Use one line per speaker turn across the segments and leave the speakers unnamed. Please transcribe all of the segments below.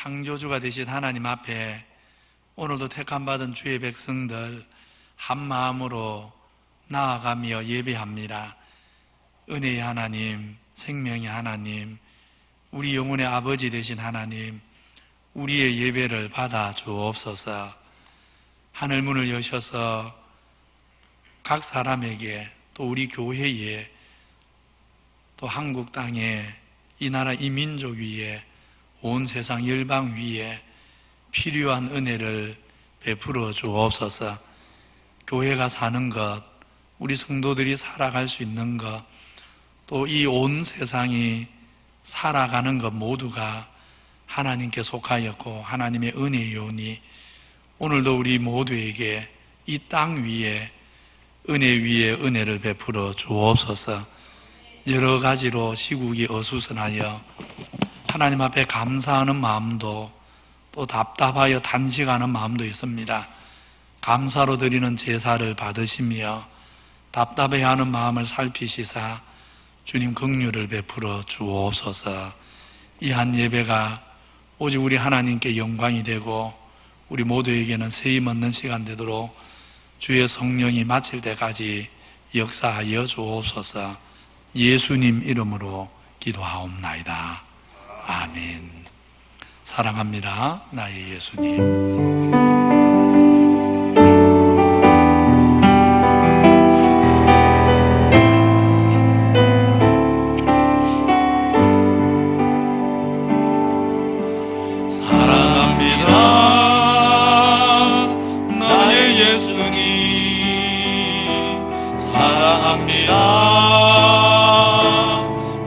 창조주가 되신 하나님 앞에 오늘도 택함받은 주의 백성들 한 마음으로 나아가며 예배합니다. 은혜의 하나님, 생명의 하나님, 우리 영혼의 아버지 되신 하나님, 우리의 예배를 받아 주옵소서. 하늘문을 여셔서 각 사람에게, 또 우리 교회에, 또 한국 땅에, 이 나라 이 민족 위에, 온 세상 열방 위에 필요한 은혜를 베풀어 주옵소서. 교회가 사는 것, 우리 성도들이 살아갈 수 있는 것, 또 이 온 세상이 살아가는 것 모두가 하나님께 속하였고 하나님의 은혜요니 오늘도 우리 모두에게 이 땅 위에 은혜 위에 은혜를 베풀어 주옵소서. 여러 가지로 시국이 어수선하여 하나님 앞에 감사하는 마음도 또 답답하여 단식하는 마음도 있습니다. 감사로 드리는 제사를 받으시며 답답해하는 마음을 살피시사 주님 긍휼을 베풀어 주옵소서. 이 한 예배가 오직 우리 하나님께 영광이 되고 우리 모두에게는 세임 얻는 시간 되도록 주의 성령이 마칠 때까지 역사하여 주옵소서. 예수님 이름으로 기도하옵나이다. 아멘. 사랑합니다, 나의 예수님.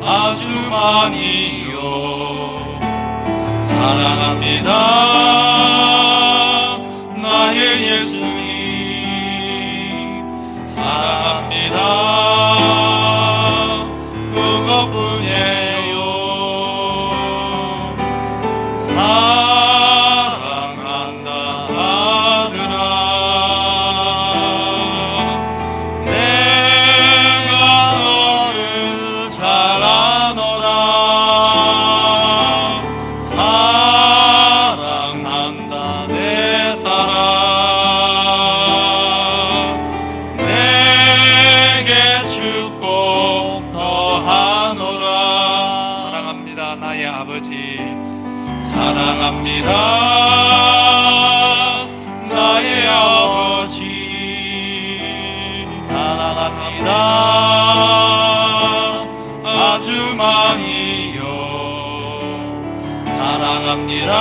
아주 많이요. 사랑합니다, 나의 예수님. 사랑합니다, 그것뿐이에요. 사랑한다 아들아, 사랑합니다, 나의 아버지. 사랑합니다, 아주 많이요. 사랑합니다,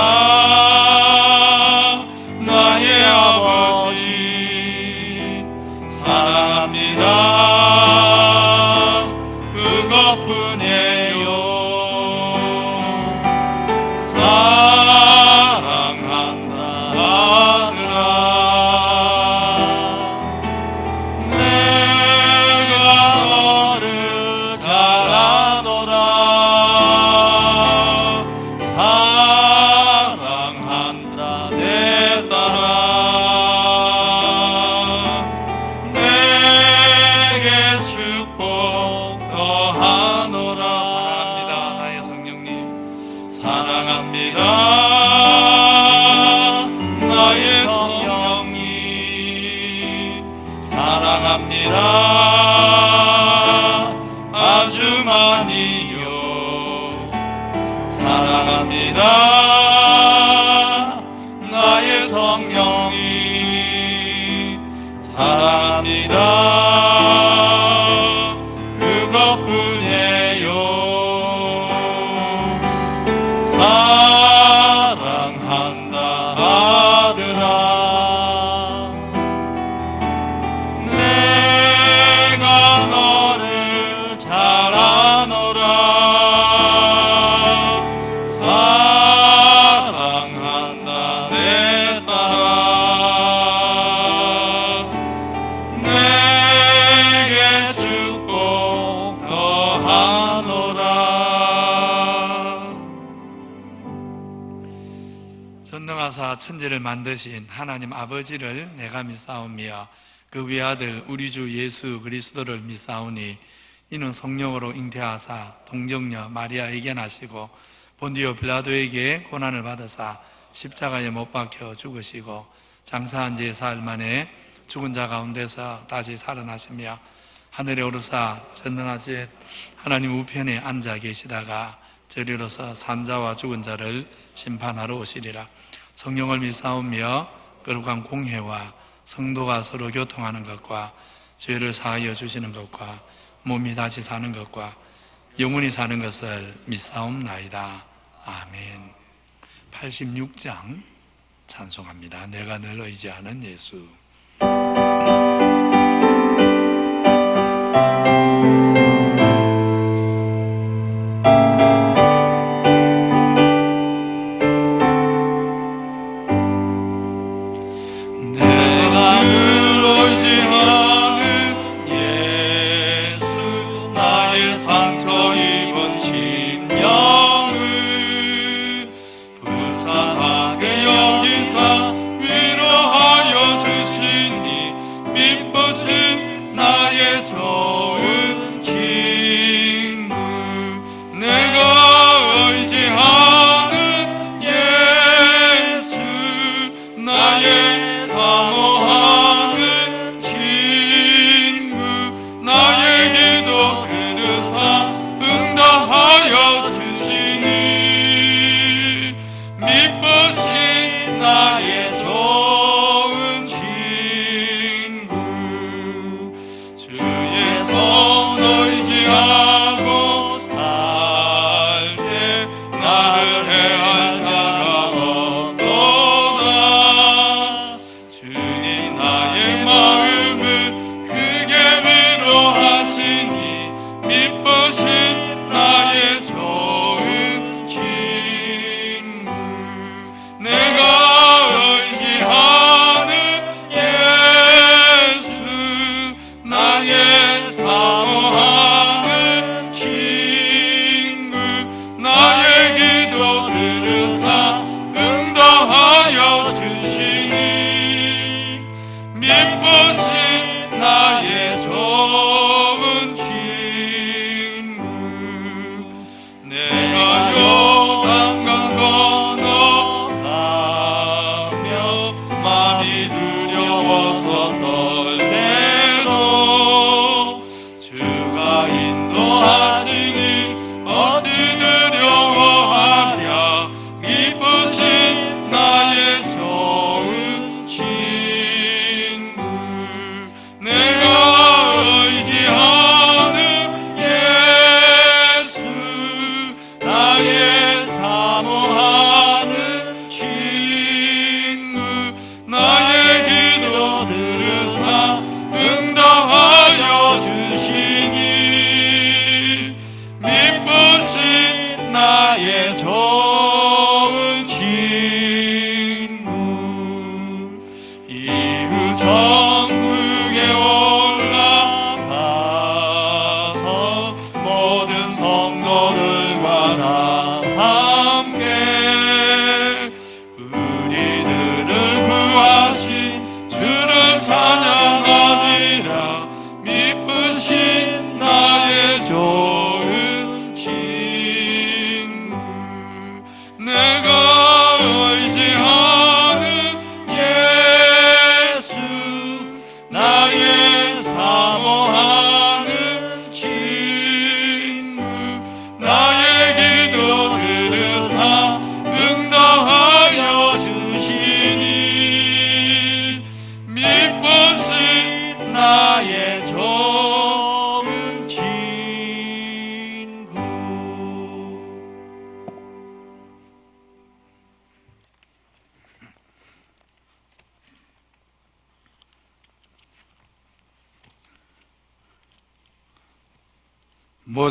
나의 아버지. 사랑합니다, 그것뿐이에요. 사랑한다 아들아, 내가 너를 잘 아노라. 사랑한다 내 딸아, 내게 축복 더하노라.
사랑합니다, 나의 성령님.
사랑합니다, 나의 성령님. 사랑합니다, 아주 많이요. 사랑합니다, 나의 성령님. 사랑합니다, 그것뿐이에요. 사랑한다 아들아, 내가 너를 잘 아노라. 사랑한다 내 딸아, 내게 축복 더하노라.
전능하사 천지를 만드신 하나님 아버지를 내가 믿사오며 그 외아들 우리 주 예수 그리스도를 믿사오니 이는 성령으로 잉태하사 동정녀 마리아에게 나시고 본디오 빌라도에게 고난을 받으사 십자가에 못 박혀 죽으시고 장사한 지 사흘 만에 죽은 자 가운데서 다시 살아나시며 하늘에 오르사 전능하신 하나님 우편에 앉아 계시다가 저리로서 산자와 죽은 자를 심판하러 오시리라. 성령을 믿사오며 거룩한 공회와 성도가 서로 교통하는 것과 죄를 사하여 주시는 것과 몸이 다시 사는 것과 영원히 사는 것을 믿사옵나이다. 아멘. 86장 찬송합니다. 내가 늘 의지하는 예수.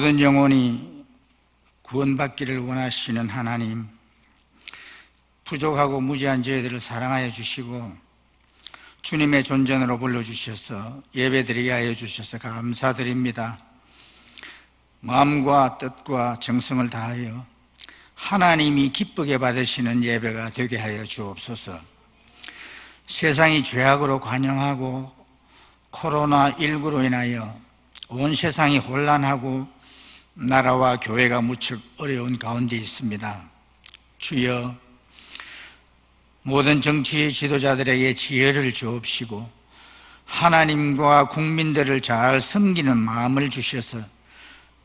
모든 영혼이 구원받기를 원하시는 하나님, 부족하고 무지한 저희들을 사랑하여 주시고 주님의 존전으로 불러주셔서 예배드리게 하여 주셔서 감사드립니다. 마음과 뜻과 정성을 다하여 하나님이 기쁘게 받으시는 예배가 되게 하여 주옵소서. 세상이 죄악으로 관영하고 코로나19로 인하여 온 세상이 혼란하고 나라와 교회가 무척 어려운 가운데 있습니다. 주여, 모든 정치 지도자들에게 지혜를 주옵시고 하나님과 국민들을 잘 섬기는 마음을 주셔서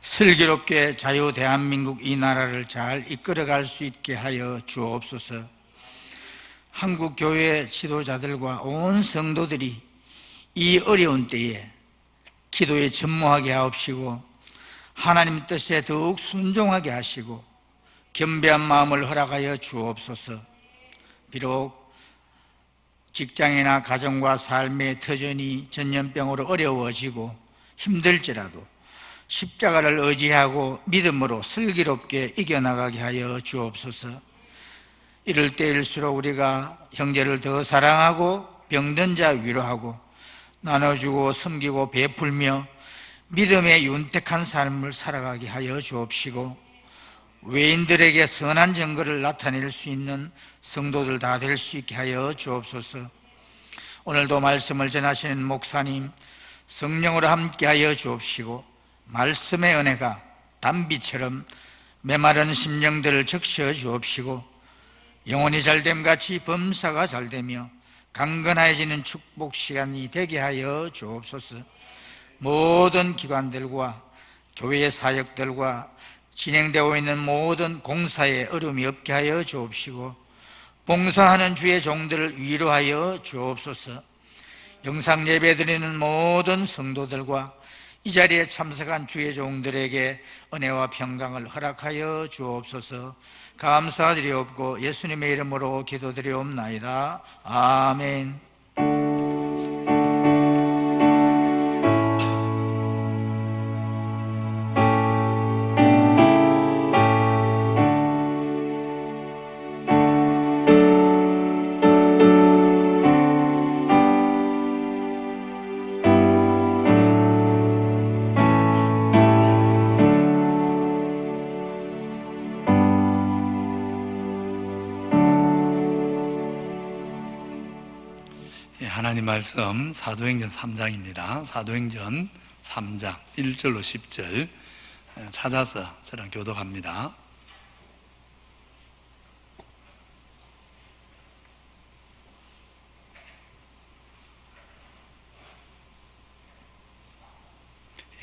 슬기롭게 자유 대한민국 이 나라를 잘 이끌어갈 수 있게 하여 주옵소서. 한국 교회 지도자들과 온 성도들이 이 어려운 때에 기도에 전무하게 하옵시고 하나님 뜻에 더욱 순종하게 하시고 겸비한 마음을 허락하여 주옵소서. 비록 직장이나 가정과 삶의 터전이 전염병으로 어려워지고 힘들지라도 십자가를 의지하고 믿음으로 슬기롭게 이겨나가게 하여 주옵소서. 이럴 때일수록 우리가 형제를 더 사랑하고 병든 자 위로하고 나눠주고 섬기고 베풀며 믿음의 윤택한 삶을 살아가게 하여 주옵시고 외인들에게 선한 증거를 나타낼 수 있는 성도들 다 될 수 있게 하여 주옵소서. 오늘도 말씀을 전하시는 목사님 성령으로 함께하여 주옵시고 말씀의 은혜가 단비처럼 메마른 심령들을 적셔 주옵시고 영혼이 잘됨같이 범사가 잘되며 강건해지는 축복 시간이 되게 하여 주옵소서. 모든 기관들과 교회의 사역들과 진행되고 있는 모든 공사에 어려움이 없게 하여 주옵시고 봉사하는 주의 종들을 위로하여 주옵소서. 영상 예배 드리는 모든 성도들과 이 자리에 참석한 주의 종들에게 은혜와 평강을 허락하여 주옵소서. 감사드리옵고 예수님의 이름으로 기도드리옵나이다. 아멘.
하나님 말씀 사도행전 3장입니다. 사도행전 3장 1절로 10절 찾아서 저랑 교독합니다.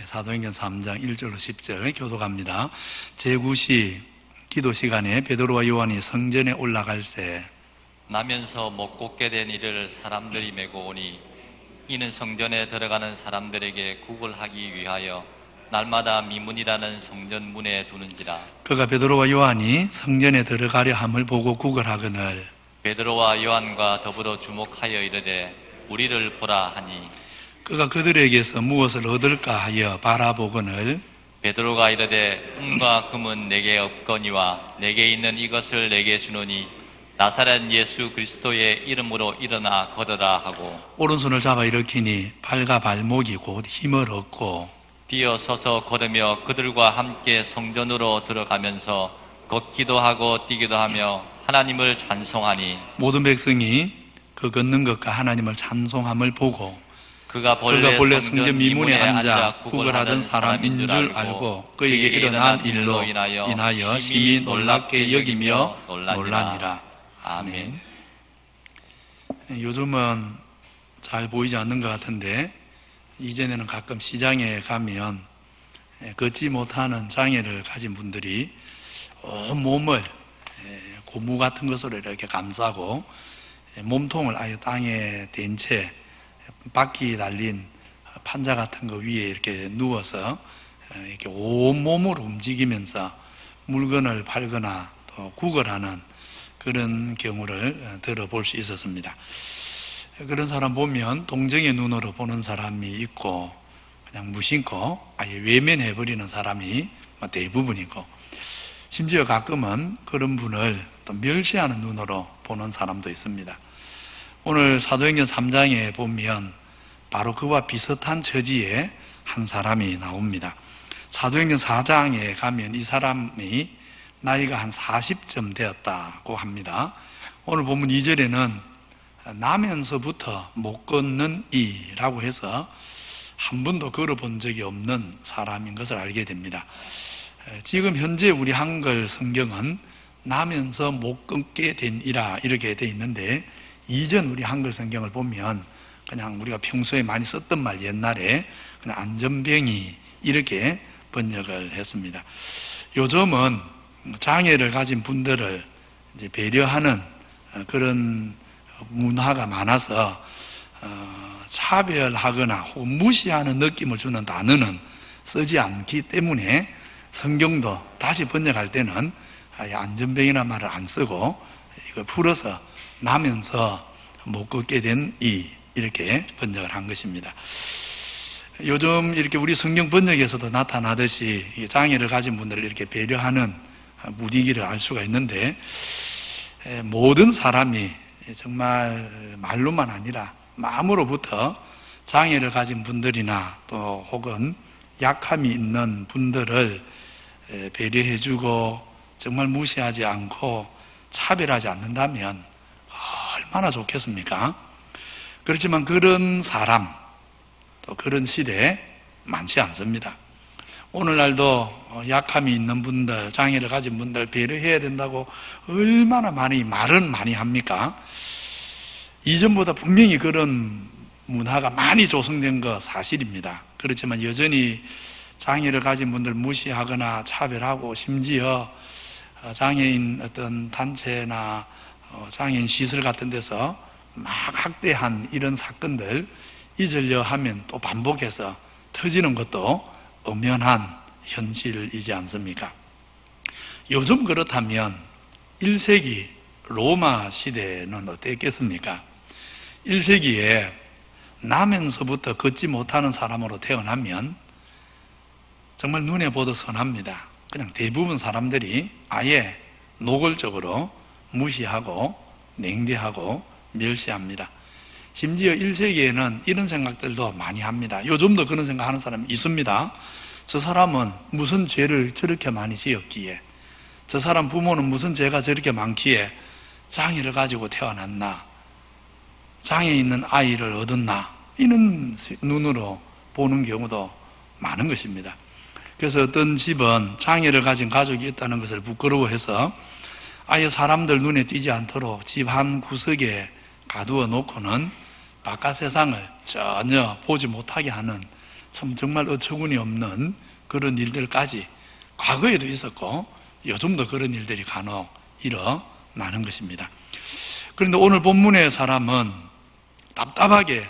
사도행전 3장 1절로 10절 교독합니다. 제9시 기도 시간에 베드로와 요한이 성전에 올라갈새
나면서 못 걷게 된 이를 사람들이 메고 오니 이는 성전에 들어가는 사람들에게 국을 하기 위하여 날마다 미문이라는 성전 문에 두는지라.
그가 베드로와 요한이 성전에 들어가려 함을 보고 국을 하거늘
베드로와 요한과 더불어 주목하여 이르되 우리를 보라 하니
그가 그들에게서 무엇을 얻을까 하여 바라보거늘
베드로가 이르되 은과 금은 내게 없거니와 내게 있는 이것을 내게 주노니 나사렛 예수 그리스도의 이름으로 일어나 걸어라 하고
오른손을 잡아 일으키니 발과 발목이 곧 힘을 얻고
뛰어 서서 걸으며 그들과 함께 성전으로 들어가면서 걷기도 하고 뛰기도 하며 하나님을 찬송하니
모든 백성이 그 걷는 것과 하나님을 찬송함을 보고
그가 본래
성전 미문에 앉아 국을 하던 사람인 줄 알고 그에게 일어난 일로 인하여 심히 놀랍게 여기며 놀라니라. 아멘. 요즘은 잘 보이지 않는 것 같은데 이전에는 가끔 시장에 가면 걷지 못하는 장애를 가진 분들이 온 몸을 고무 같은 것으로 이렇게 감싸고 몸통을 아예 땅에 댄 채 바퀴 달린 판자 같은 거 위에 이렇게 누워서 이렇게 온몸으로 움직이면서 물건을 팔거나 또 구걸하는 그런 경우를 들어볼 수 있었습니다. 그런 사람 보면 동정의 눈으로 보는 사람이 있고 그냥 무심코 아예 외면해버리는 사람이 대부분이고 심지어 가끔은 그런 분을 또 멸시하는 눈으로 보는 사람도 있습니다. 오늘 사도행전 3장에 보면 바로 그와 비슷한 처지에 한 사람이 나옵니다. 사도행전 4장에 가면 이 사람이 나이가 한 40쯤 되었다고 합니다. 오늘 본문 2절에는 나면서부터 못 걷는 이라고 해서 한 번도 걸어본 적이 없는 사람인 것을 알게 됩니다. 지금 현재 우리 한글 성경은 나면서 못 끊게 된 이라 이렇게 돼 있는데, 이전 우리 한글 성경을 보면 그냥 우리가 평소에 많이 썼던 말, 옛날에 그냥 안전병이 이렇게 번역을 했습니다. 요즘은 장애를 가진 분들을 이제 배려하는 그런 문화가 많아서 차별하거나 혹은 무시하는 느낌을 주는 단어는 쓰지 않기 때문에 성경도 다시 번역할 때는 안전병이라는 말을 안 쓰고 이걸 풀어서 나면서 못 걷게 된 이, 이렇게 번역을 한 것입니다. 요즘 이렇게 우리 성경 번역에서도 나타나듯이 장애를 가진 분들을 이렇게 배려하는 분위기를 알 수가 있는데, 모든 사람이 정말 말로만 아니라 마음으로부터 장애를 가진 분들이나 또 혹은 약함이 있는 분들을 배려해주고 정말 무시하지 않고 차별하지 않는다면 얼마나 좋겠습니까? 그렇지만 그런 사람, 또 그런 시대 많지 않습니다. 오늘날도 약함이 있는 분들, 장애를 가진 분들 배려해야 된다고 얼마나 말은 많이 합니까? 이전보다 분명히 그런 문화가 많이 조성된 거 사실입니다. 그렇지만 여전히 장애를 가진 분들 무시하거나 차별하고, 심지어 장애인 어떤 단체나 장애인 시설 같은 데서 막 학대한 이런 사건들 잊으려 하면 또 반복해서 터지는 것도 엄연한 현실이지 않습니까? 요즘 그렇다면 1세기 로마 시대는 어땠겠습니까? 1세기에 나면서부터 걷지 못하는 사람으로 태어나면 정말 눈에 보듯 선합니다. 그냥 대부분 사람들이 아예 노골적으로 무시하고 냉대하고 멸시합니다. 심지어 1세기에는 이런 생각들도 많이 합니다. 요즘도 그런 생각하는 사람이 있습니다. 저 사람은 무슨 죄를 저렇게 많이 지었기에, 저 사람 부모는 무슨 죄가 저렇게 많기에 장애를 가지고 태어났나, 장애 있는 아이를 얻었나, 이런 눈으로 보는 경우도 많은 것입니다. 그래서 어떤 집은 장애를 가진 가족이 있다는 것을 부끄러워해서 아예 사람들 눈에 띄지 않도록 집 한 구석에 가두어 놓고는 바깥 세상을 전혀 보지 못하게 하는 참 정말 어처구니 없는 그런 일들까지 과거에도 있었고 요즘도 그런 일들이 간혹 일어나는 것입니다. 그런데 오늘 본문의 사람은 답답하게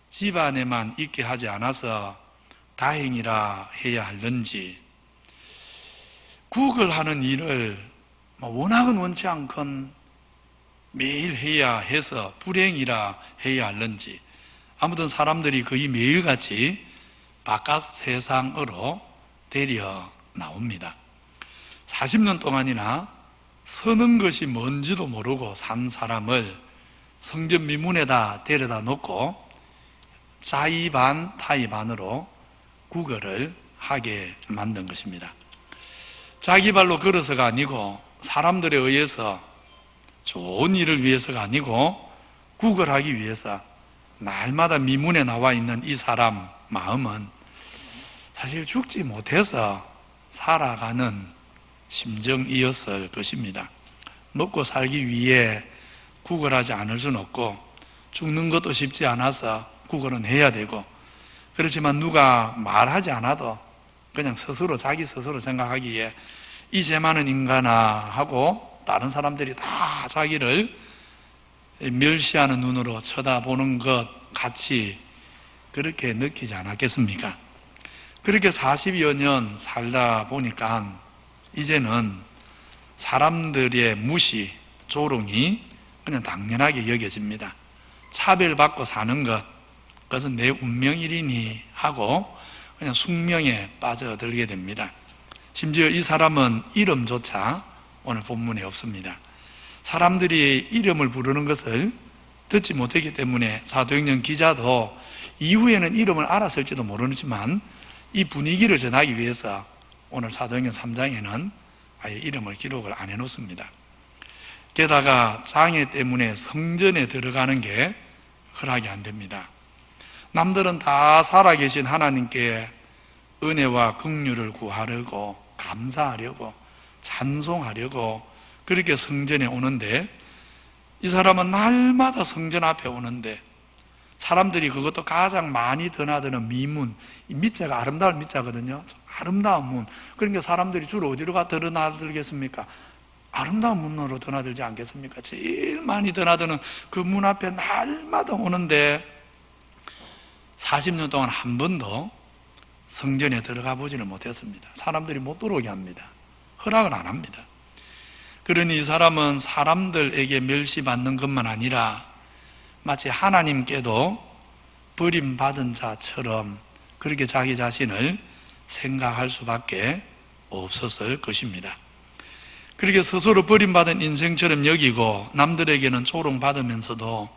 집 안에만 있게 하지 않아서 다행이라 해야 할는지, 구걸하는 일을 워낙은 원치 않건 매일 해야 해서 불행이라 해야 할는지, 아무튼 사람들이 거의 매일같이 바깥 세상으로 데려 나옵니다. 40년 동안이나 서는 것이 뭔지도 모르고 산 사람을 성전 미문에다 데려다 놓고 자의 반 타의 반으로 구걸을 하게 만든 것입니다. 자기 발로 걸어서가 아니고 사람들에 의해서 좋은 일을 위해서가 아니고 구걸하기 위해서 날마다 미문에 나와 있는 이 사람 마음은 사실 죽지 못해서 살아가는 심정이었을 것입니다. 먹고 살기 위해 구걸하지 않을 수는 없고 죽는 것도 쉽지 않아서 구걸은 해야 되고, 그렇지만 누가 말하지 않아도 그냥 스스로 자기 스스로 생각하기에 이 죄 많은 인간아 하고 다른 사람들이 다 자기를 멸시하는 눈으로 쳐다보는 것 같이 그렇게 느끼지 않았겠습니까? 그렇게 40여 년 살다 보니까 이제는 사람들의 무시, 조롱이 그냥 당연하게 여겨집니다. 차별받고 사는 것, 그것은 내 운명이리니 하고 그냥 숙명에 빠져들게 됩니다. 심지어 이 사람은 이름조차 오늘 본문에 없습니다. 사람들이 이름을 부르는 것을 듣지 못했기 때문에 사도행전 기자도 이후에는 이름을 알았을지도 모르지만 이 분위기를 전하기 위해서 오늘 사도행전 3장에는 아예 이름을 기록을 안 해놓습니다. 게다가 장애 때문에 성전에 들어가는 게 허락이 안 됩니다. 남들은 다 살아계신 하나님께 은혜와 긍휼을 구하려고 감사하려고 찬송하려고 그렇게 성전에 오는데, 이 사람은 날마다 성전 앞에 오는데 사람들이 그것도 가장 많이 드나드는 미문, 이 밑자가 아름다울 밑자거든요. 아름다운 문. 그러니까 사람들이 주로 어디로 드나들겠습니까? 아름다운 문으로 드나들지 않겠습니까? 제일 많이 드나드는 그 문 앞에 날마다 오는데 40년 동안 한 번도 성전에 들어가 보지는 못했습니다. 사람들이 못 들어오게 합니다. 허락을 안 합니다. 그러니 이 사람은 사람들에게 멸시받는 것만 아니라 마치 하나님께도 버림받은 자처럼 그렇게 자기 자신을 생각할 수밖에 없었을 것입니다. 그렇게 스스로 버림받은 인생처럼 여기고 남들에게는 조롱받으면서도,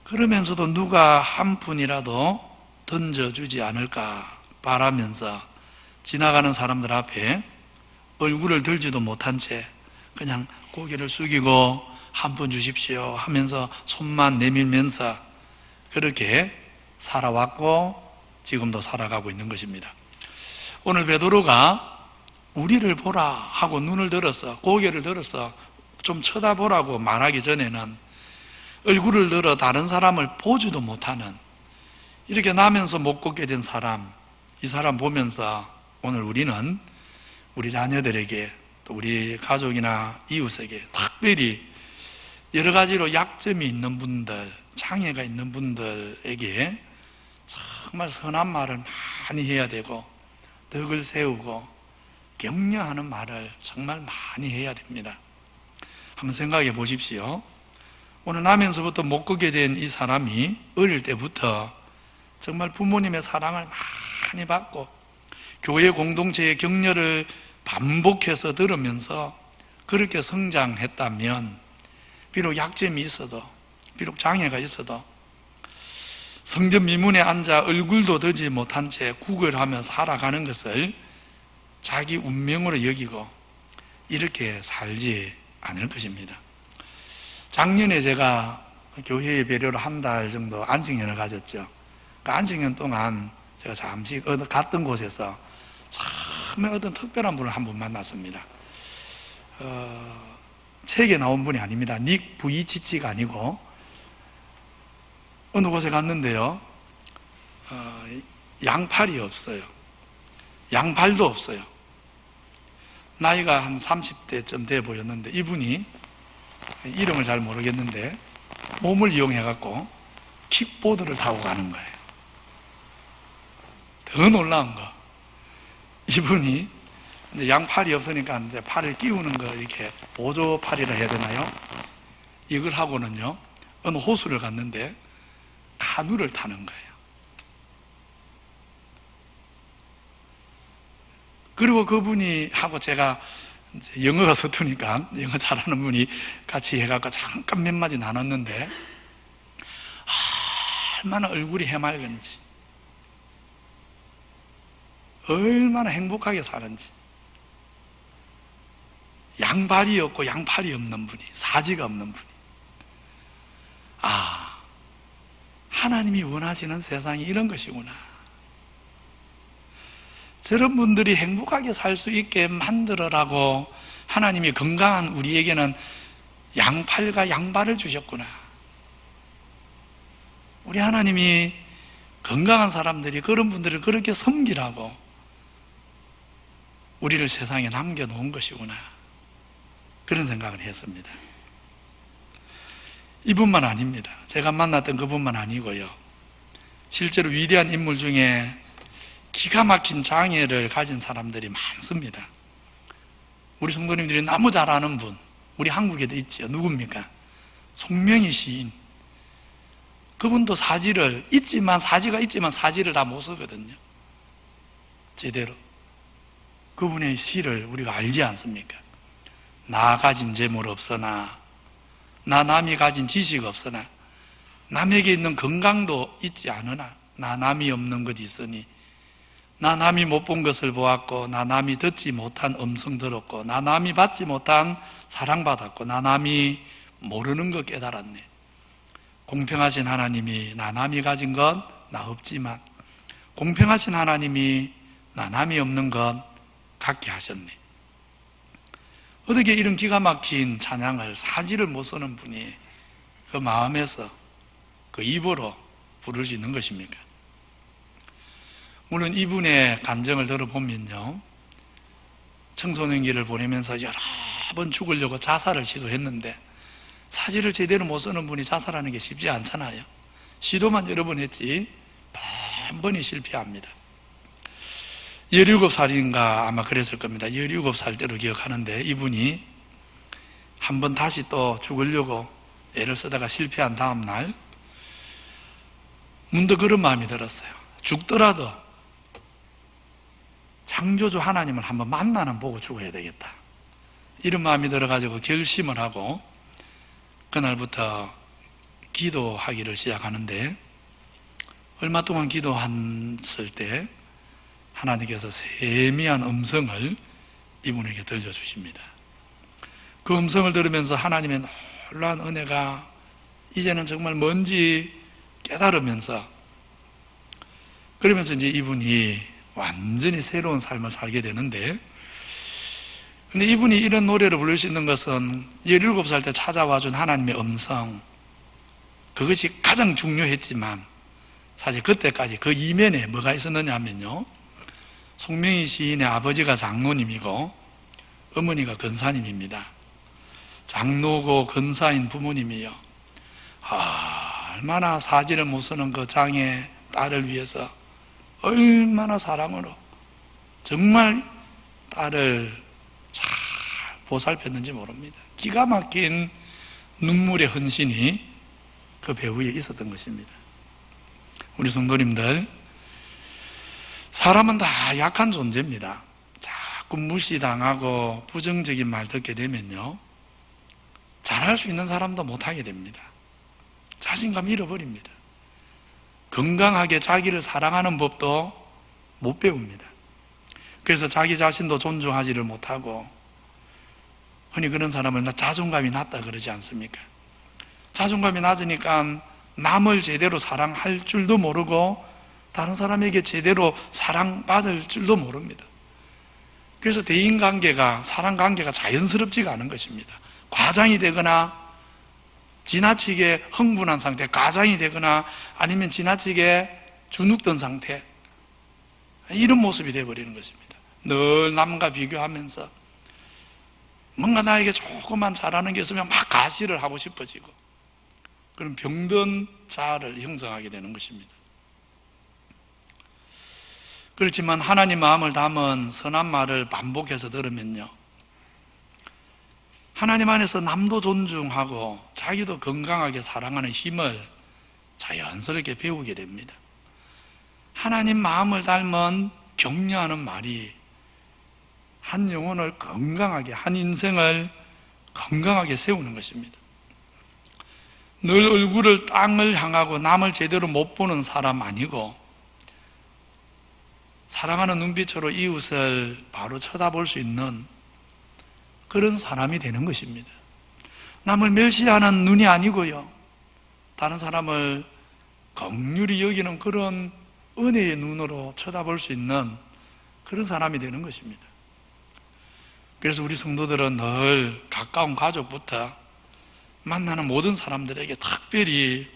그러면서도 누가 한 푼이라도 던져주지 않을까 바라면서 지나가는 사람들 앞에 얼굴을 들지도 못한 채 그냥 고개를 숙이고 한 푼 주십시오 하면서 손만 내밀면서 그렇게 살아왔고 지금도 살아가고 있는 것입니다. 오늘 베드로가 우리를 보라 하고 눈을 들어서 고개를 들어서 좀 쳐다보라고 말하기 전에는 얼굴을 들어 다른 사람을 보지도 못하는, 이렇게 나면서 못 걷게 된 사람, 이 사람 보면서 오늘 우리는 우리 자녀들에게 또 우리 가족이나 이웃에게 특별히 여러 가지로 약점이 있는 분들, 장애가 있는 분들에게 정말 선한 말을 많이 해야 되고 덕을 세우고 격려하는 말을 정말 많이 해야 됩니다. 한번 생각해 보십시오. 오늘 나면서부터 못 걷게 된 이 사람이 어릴 때부터 정말 부모님의 사랑을 많이 받고 교회 공동체의 격려를 반복해서 들으면서 그렇게 성장했다면, 비록 약점이 있어도 비록 장애가 있어도 성전 미문에 앉아 얼굴도 들지 못한 채 구걸하며 살아가는 것을 자기 운명으로 여기고 이렇게 살지 않을 것입니다. 작년에 제가 교회의 배려로 한 달 정도 안식년을 가졌죠. 그 안식년 동안 제가 잠시 갔던 곳에서 처음에 어떤 특별한 분을 한 분 만났습니다. 책에 나온 분이 아닙니다. 닉 부이치치가 아니고 어느 곳에 갔는데요, 양팔이 없어요. 양팔도 없어요. 나이가 한 30대쯤 돼 보였는데 이분이 이름을 잘 모르겠는데 몸을 이용해 갖고 킥보드를 타고 가는 거예요. 더 놀라운 거, 이분이 이제 양팔이 없으니까 이제 팔을 끼우는 거, 이렇게 보조팔이라 해야 되나요? 이걸 하고는요 어느 호수를 갔는데 카누를 타는 거예요. 그리고 그분이 하고 제가 이제 영어가 서투니까 영어 잘하는 분이 같이 해갖고 잠깐 몇 마디 나눴는데 얼마나 얼굴이 해맑은지, 얼마나 행복하게 사는지. 양발이 없고 양팔이 없는 분이, 사지가 없는 분이, 하나님이 원하시는 세상이 이런 것이구나. 저런 분들이 행복하게 살 수 있게 만들어라고 하나님이 건강한 우리에게는 양팔과 양발을 주셨구나. 우리 하나님이 건강한 사람들이, 그런 분들을 그렇게 섬기라고 우리를 세상에 남겨놓은 것이구나, 그런 생각을 했습니다. 이분만 아닙니다. 제가 만났던 그분만 아니고요, 실제로 위대한 인물 중에 기가 막힌 장애를 가진 사람들이 많습니다. 우리 성도님들이 너무 잘 아는 분, 우리 한국에도 있죠. 누굽니까? 송명희 시인. 그분도 사지가 있지만 사지를 다 못 쓰거든요, 제대로. 그분의 시를 우리가 알지 않습니까? 나 가진 재물 없으나, 나 남이 가진 지식 없으나, 남에게 있는 건강도 있지 않으나, 나 남이 없는 것 있으니, 나 남이 못 본 것을 보았고, 나 남이 듣지 못한 음성 들었고, 나 남이 받지 못한 사랑받았고, 나 남이 모르는 것 깨달았네. 공평하신 하나님이 나 남이 가진 것 나 없지만, 공평하신 하나님이 나 남이 없는 것 갖게 하셨네. 어떻게 이런 기가 막힌 찬양을 사지를 못 쓰는 분이 그 마음에서 그 입으로 부를 수 있는 것입니까? 물론 이분의 간증을 들어보면요, 청소년기를 보내면서 여러 번 죽으려고 자살을 시도했는데 사지를 제대로 못 쓰는 분이 자살하는 게 쉽지 않잖아요. 시도만 여러 번 했지 번번이 실패합니다. 17살인가 아마 그랬을 겁니다. 17살 때로 기억하는데 이분이 한번 다시 또 죽으려고 애를 쓰다가 실패한 다음 날 문득 그런 마음이 들었어요. 죽더라도 창조주 하나님을 한번 만나는 보고 죽어야 되겠다. 이런 마음이 들어가지고 결심을 하고 그날부터 기도하기를 시작하는데, 얼마 동안 기도했을 때 하나님께서 세미한 음성을 이분에게 들려주십니다. 그 음성을 들으면서 하나님의 놀라운 은혜가 이제는 정말 뭔지 깨달으면서, 그러면서 이제 이분이 완전히 새로운 삶을 살게 되는데, 근데 이분이 이런 노래를 부를 수 있는 것은 17살 때 찾아와준 하나님의 음성, 그것이 가장 중요했지만 사실 그때까지 그 이면에 뭐가 있었느냐 하면요, 송명희 시인의 아버지가 장로님이고 어머니가 권사님입니다. 장로고 권사인 부모님이요, 얼마나 사지를 못 쓰는 그 장애 딸을 위해서 얼마나 사랑으로 정말 딸을 잘 보살폈는지 모릅니다. 기가 막힌 눈물의 헌신이 그 배후에 있었던 것입니다. 우리 성도님들, 사람은 다 약한 존재입니다. 자꾸 무시당하고 부정적인 말 듣게 되면요, 잘할 수 있는 사람도 못하게 됩니다. 자신감 잃어버립니다. 건강하게 자기를 사랑하는 법도 못 배웁니다. 그래서 자기 자신도 존중하지를 못하고, 흔히 그런 사람을 자존감이 낮다 그러지 않습니까? 자존감이 낮으니까 남을 제대로 사랑할 줄도 모르고 다른 사람에게 제대로 사랑받을 줄도 모릅니다. 그래서 대인관계가, 사랑관계가 자연스럽지가 않은 것입니다. 과장이 되거나 지나치게 흥분한 상태, 가장이 되거나 아니면 지나치게 주눅든 상태, 이런 모습이 되어버리는 것입니다. 늘 남과 비교하면서 뭔가 나에게 조금만 잘하는 게 있으면 막 가시를 하고 싶어지고, 그런 병든 자아를 형성하게 되는 것입니다. 그렇지만 하나님 마음을 담은 선한 말을 반복해서 들으면요, 하나님 안에서 남도 존중하고 자기도 건강하게 사랑하는 힘을 자연스럽게 배우게 됩니다. 하나님 마음을 닮은 격려하는 말이 한 영혼을 건강하게, 한 인생을 건강하게 세우는 것입니다. 늘 얼굴을 땅을 향하고 남을 제대로 못 보는 사람 아니고, 사랑하는 눈빛으로 이웃을 바로 쳐다볼 수 있는 그런 사람이 되는 것입니다. 남을 멸시하는 눈이 아니고요, 다른 사람을 긍휼히 여기는 그런 은혜의 눈으로 쳐다볼 수 있는 그런 사람이 되는 것입니다. 그래서 우리 성도들은 늘 가까운 가족부터 만나는 모든 사람들에게 특별히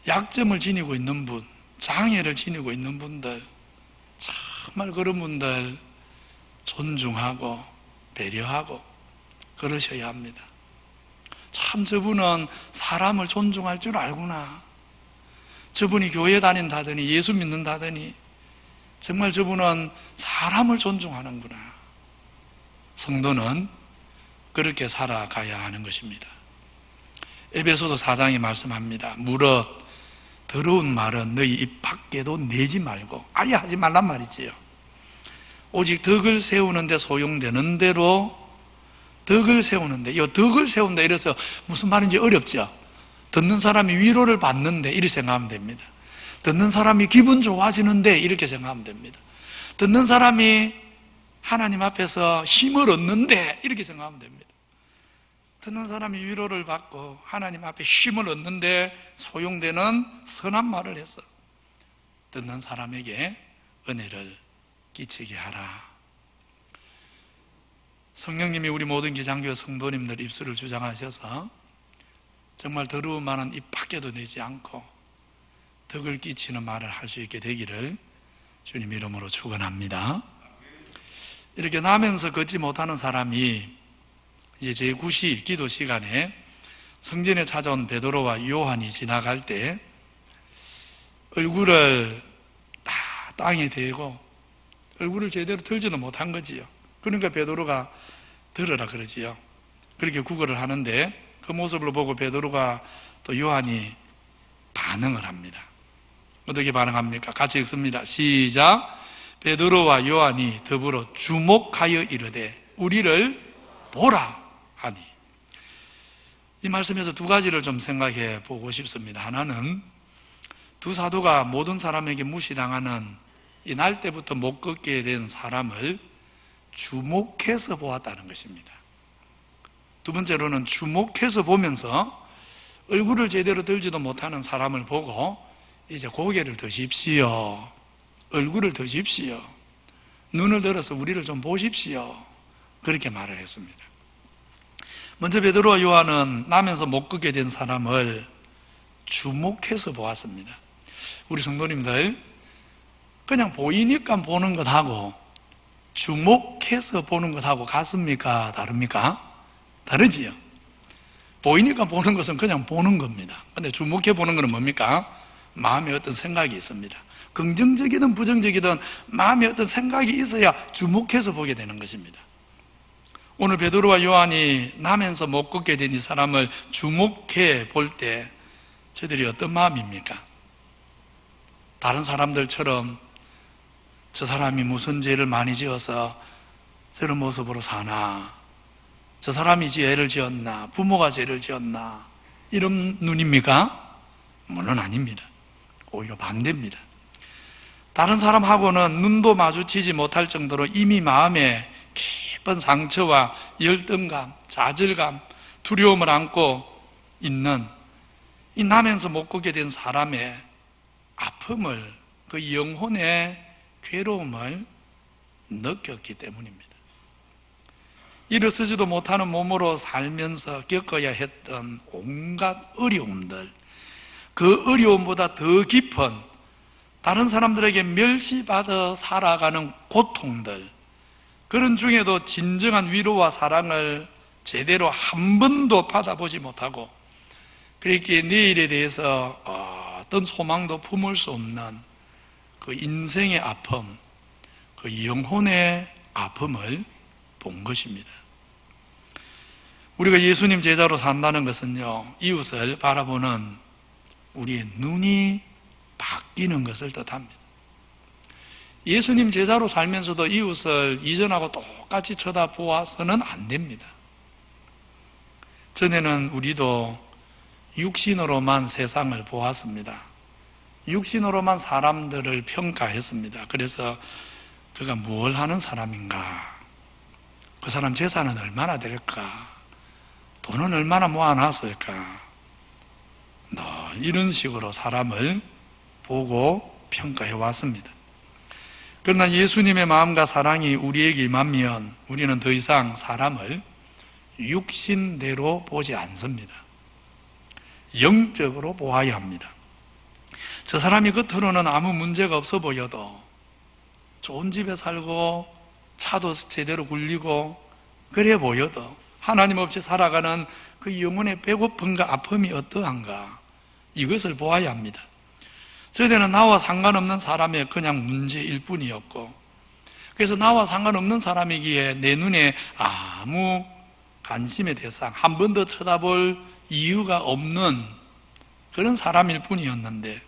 약점을 지니고 있는 분, 장애를 지니고 있는 분들, 정말 그런 분들 존중하고 배려하고 그러셔야 합니다. 참, 저분은 사람을 존중할 줄 알구나, 저분이 교회 다닌다더니 예수 믿는다더니 정말 저분은 사람을 존중하는구나. 성도는 그렇게 살아가야 하는 것입니다. 에베소서 4장이 말씀합니다. 무릇 더러운 말은 너희 입 밖에도 내지 말고, 아예 하지 말란 말이지요. 오직 덕을 세우는데 소용되는 대로 덕을 세우는데, 이 덕을 세운다 이래서 무슨 말인지 어렵죠. 듣는 사람이 위로를 받는데 이렇게 생각하면 됩니다. 듣는 사람이 기분 좋아지는데 이렇게 생각하면 됩니다. 듣는 사람이 하나님 앞에서 힘을 얻는데 이렇게 생각하면 됩니다. 듣는 사람이 위로를 받고 하나님 앞에 힘을 얻는데 소용되는 선한 말을 해서 듣는 사람에게 은혜를 끼치게 하라. 성령님이 우리 모든 기장교회 성도님들 입술을 주장하셔서 정말 더러운 말은 입 밖에도 내지 않고 덕을 끼치는 말을 할 수 있게 되기를 주님 이름으로 축원합니다. 이렇게 나면서 걷지 못하는 사람이 이제 제9시 기도 시간에 성전에 찾아온 베드로와 요한이 지나갈 때 얼굴을 다 땅에 대고 얼굴을 제대로 들지도 못한 거지요. 그러니까 베드로가 들으라 그러지요. 그렇게 구걸을 하는데 그 모습을 보고 베드로가 또 요한이 반응을 합니다. 어떻게 반응합니까? 같이 읽습니다. 시작. 베드로와 요한이 더불어 주목하여 이르되 우리를 보라 하니. 이 말씀에서 두 가지를 좀 생각해 보고 싶습니다. 하나는 두 사도가 모든 사람에게 무시당하는 이 날 때부터 못 걷게 된 사람을 주목해서 보았다는 것입니다. 두 번째로는 주목해서 보면서 얼굴을 제대로 들지도 못하는 사람을 보고 이제 고개를 드십시오. 얼굴을 드십시오. 눈을 들어서 우리를 좀 보십시오. 그렇게 말을 했습니다. 먼저 베드로와 요한은 나면서 못 걷게 된 사람을 주목해서 보았습니다. 우리 성도님들 그냥 보이니까 보는 것하고 주목해서 보는 것하고 같습니까? 다릅니까? 다르지요. 보이니까 보는 것은 그냥 보는 겁니다. 근데 주목해 보는 것은 뭡니까? 마음에 어떤 생각이 있습니다. 긍정적이든 부정적이든 마음에 어떤 생각이 있어야 주목해서 보게 되는 것입니다. 오늘 베드로와 요한이 나면서 못 걷게 된 이 사람을 주목해 볼 때 저들이 어떤 마음입니까? 다른 사람들처럼 저 사람이 무슨 죄를 많이 지어서 저런 모습으로 사나, 저 사람이 죄를 지었나, 부모가 죄를 지었나, 이런 눈입니까? 물론 아닙니다. 오히려 반대입니다. 다른 사람하고는 눈도 마주치지 못할 정도로 이미 마음에 깊은 상처와 열등감, 좌절감, 두려움을 안고 있는 이 나면서 못 걷게 된 사람의 아픔을, 그 영혼의 괴로움을 느꼈기 때문입니다. 일어서지도 못하는 몸으로 살면서 겪어야 했던 온갖 어려움들, 그 어려움보다 더 깊은 다른 사람들에게 멸시받아 살아가는 고통들, 그런 중에도 진정한 위로와 사랑을 제대로 한 번도 받아보지 못하고 그렇게 내일에 대해서 어떤 소망도 품을 수 없는 그 인생의 아픔, 그 영혼의 아픔을 본 것입니다. 우리가 예수님 제자로 산다는 것은요, 이웃을 바라보는 우리의 눈이 바뀌는 것을 뜻합니다. 예수님 제자로 살면서도 이웃을 이전하고 똑같이 쳐다보아서는 안 됩니다. 전에는 우리도 육신으로만 세상을 보았습니다. 육신으로만 사람들을 평가했습니다. 그래서 그가 뭘 하는 사람인가? 그 사람 재산은 얼마나 될까? 돈은 얼마나 모아놨을까? 이런 식으로 사람을 보고 평가해 왔습니다. 그러나 예수님의 마음과 사랑이 우리에게 임하면 우리는 더 이상 사람을 육신대로 보지 않습니다. 영적으로 보아야 합니다. 저 사람이 겉으로는 아무 문제가 없어 보여도 좋은 집에 살고 차도 제대로 굴리고 그래 보여도 하나님 없이 살아가는 그 영혼의 배고픔과 아픔이 어떠한가, 이것을 보아야 합니다. 저희들은 나와 상관없는 사람의 그냥 문제일 뿐이었고, 그래서 나와 상관없는 사람이기에 내 눈에 아무 관심의 대상, 한 번 더 쳐다볼 이유가 없는 그런 사람일 뿐이었는데,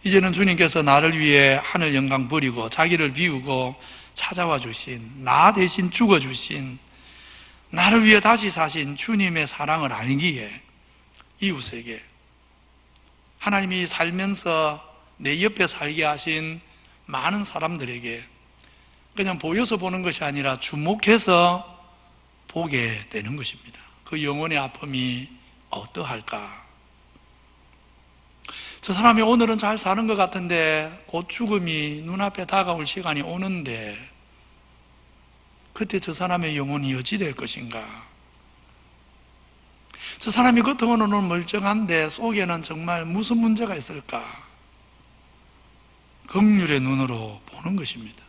이제는 주님께서 나를 위해 하늘 영광 버리고 자기를 비우고 찾아와 주신, 나 대신 죽어주신, 나를 위해 다시 사신 주님의 사랑을 알기에 이웃에게, 하나님이 살면서 내 옆에 살게 하신 많은 사람들에게 그냥 보여서 보는 것이 아니라 주목해서 보게 되는 것입니다. 그 영혼의 아픔이 어떠할까? 저 사람이 오늘은 잘 사는 것 같은데 곧 죽음이 눈앞에 다가올 시간이 오는데 그때 저 사람의 영혼이 어찌 될 것인가? 저 사람이 겉으로는 멀쩡한데 속에는 정말 무슨 문제가 있을까? 긍휼의 눈으로 보는 것입니다.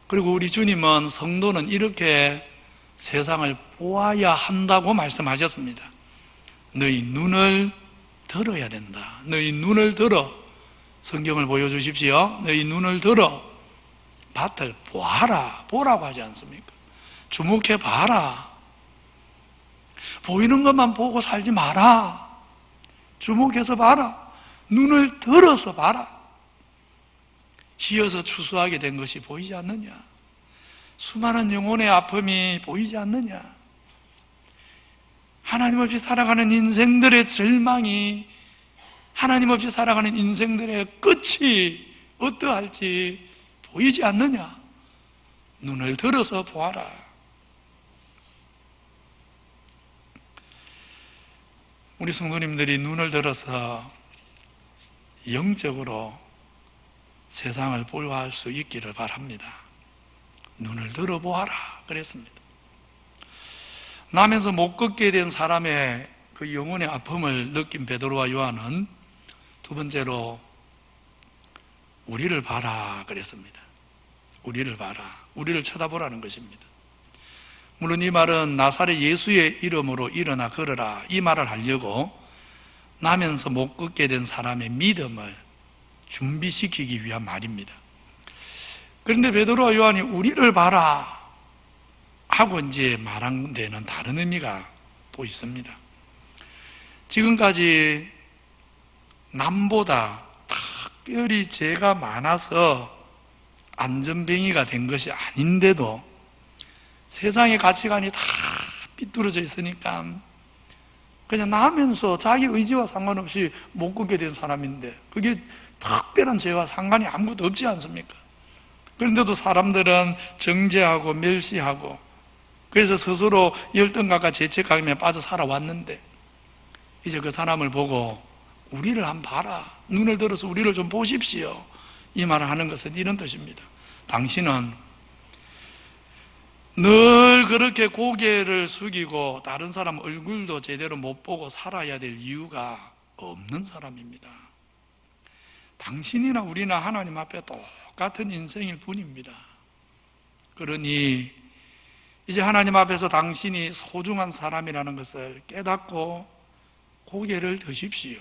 그리고 우리 주님은 성도는 이렇게 세상을 보아야 한다고 말씀하셨습니다. 너희 눈을 들어야 된다. 너희 눈을 들어. 성경을 보여주십시오. 너희 눈을 들어 밭을 보아라. 보라고 하지 않습니까? 주목해 봐라. 보이는 것만 보고 살지 마라. 주목해서 봐라. 눈을 들어서 봐라. 희어서 추수하게 된 것이 보이지 않느냐? 수많은 영혼의 아픔이 보이지 않느냐? 하나님 없이 살아가는 인생들의 절망이, 하나님 없이 살아가는 인생들의 끝이 어떠할지 보이지 않느냐? 눈을 들어서 보아라. 우리 성도님들이 눈을 들어서 영적으로 세상을 보호할 수 있기를 바랍니다. 눈을 들어보아라 그랬습니다. 나면서 못 걷게 된 사람의 그 영혼의 아픔을 느낀 베드로와 요한은 두 번째로 우리를 봐라 그랬습니다. 우리를 봐라. 우리를 쳐다보라는 것입니다. 물론 이 말은 나사렛 예수의 이름으로 일어나 걸어라 이 말을 하려고 나면서 못 걷게 된 사람의 믿음을 준비시키기 위한 말입니다. 그런데 베드로와 요한이 우리를 봐라 하고 이제 말한 데는 다른 의미가 또 있습니다. 지금까지 남보다 특별히 죄가 많아서 안전뱅이가 된 것이 아닌데도 세상의 가치관이 다 삐뚤어져 있으니까 그냥 나면서 자기 의지와 상관없이 못 걷게 된 사람인데 그게 특별한 죄와 상관이 아무것도 없지 않습니까? 그런데도 사람들은 정죄하고 멸시하고 그래서 스스로 열등감과 죄책감에 빠져 살아왔는데 이제 그 사람을 보고 우리를 한번 봐라. 눈을 들어서 우리를 좀 보십시오. 이 말을 하는 것은 이런 뜻입니다. 당신은 늘 그렇게 고개를 숙이고 다른 사람 얼굴도 제대로 못 보고 살아야 될 이유가 없는 사람입니다. 당신이나 우리나 하나님 앞에 똑같은 인생일 뿐입니다. 그러니 이제 하나님 앞에서 당신이 소중한 사람이라는 것을 깨닫고 고개를 드십시오.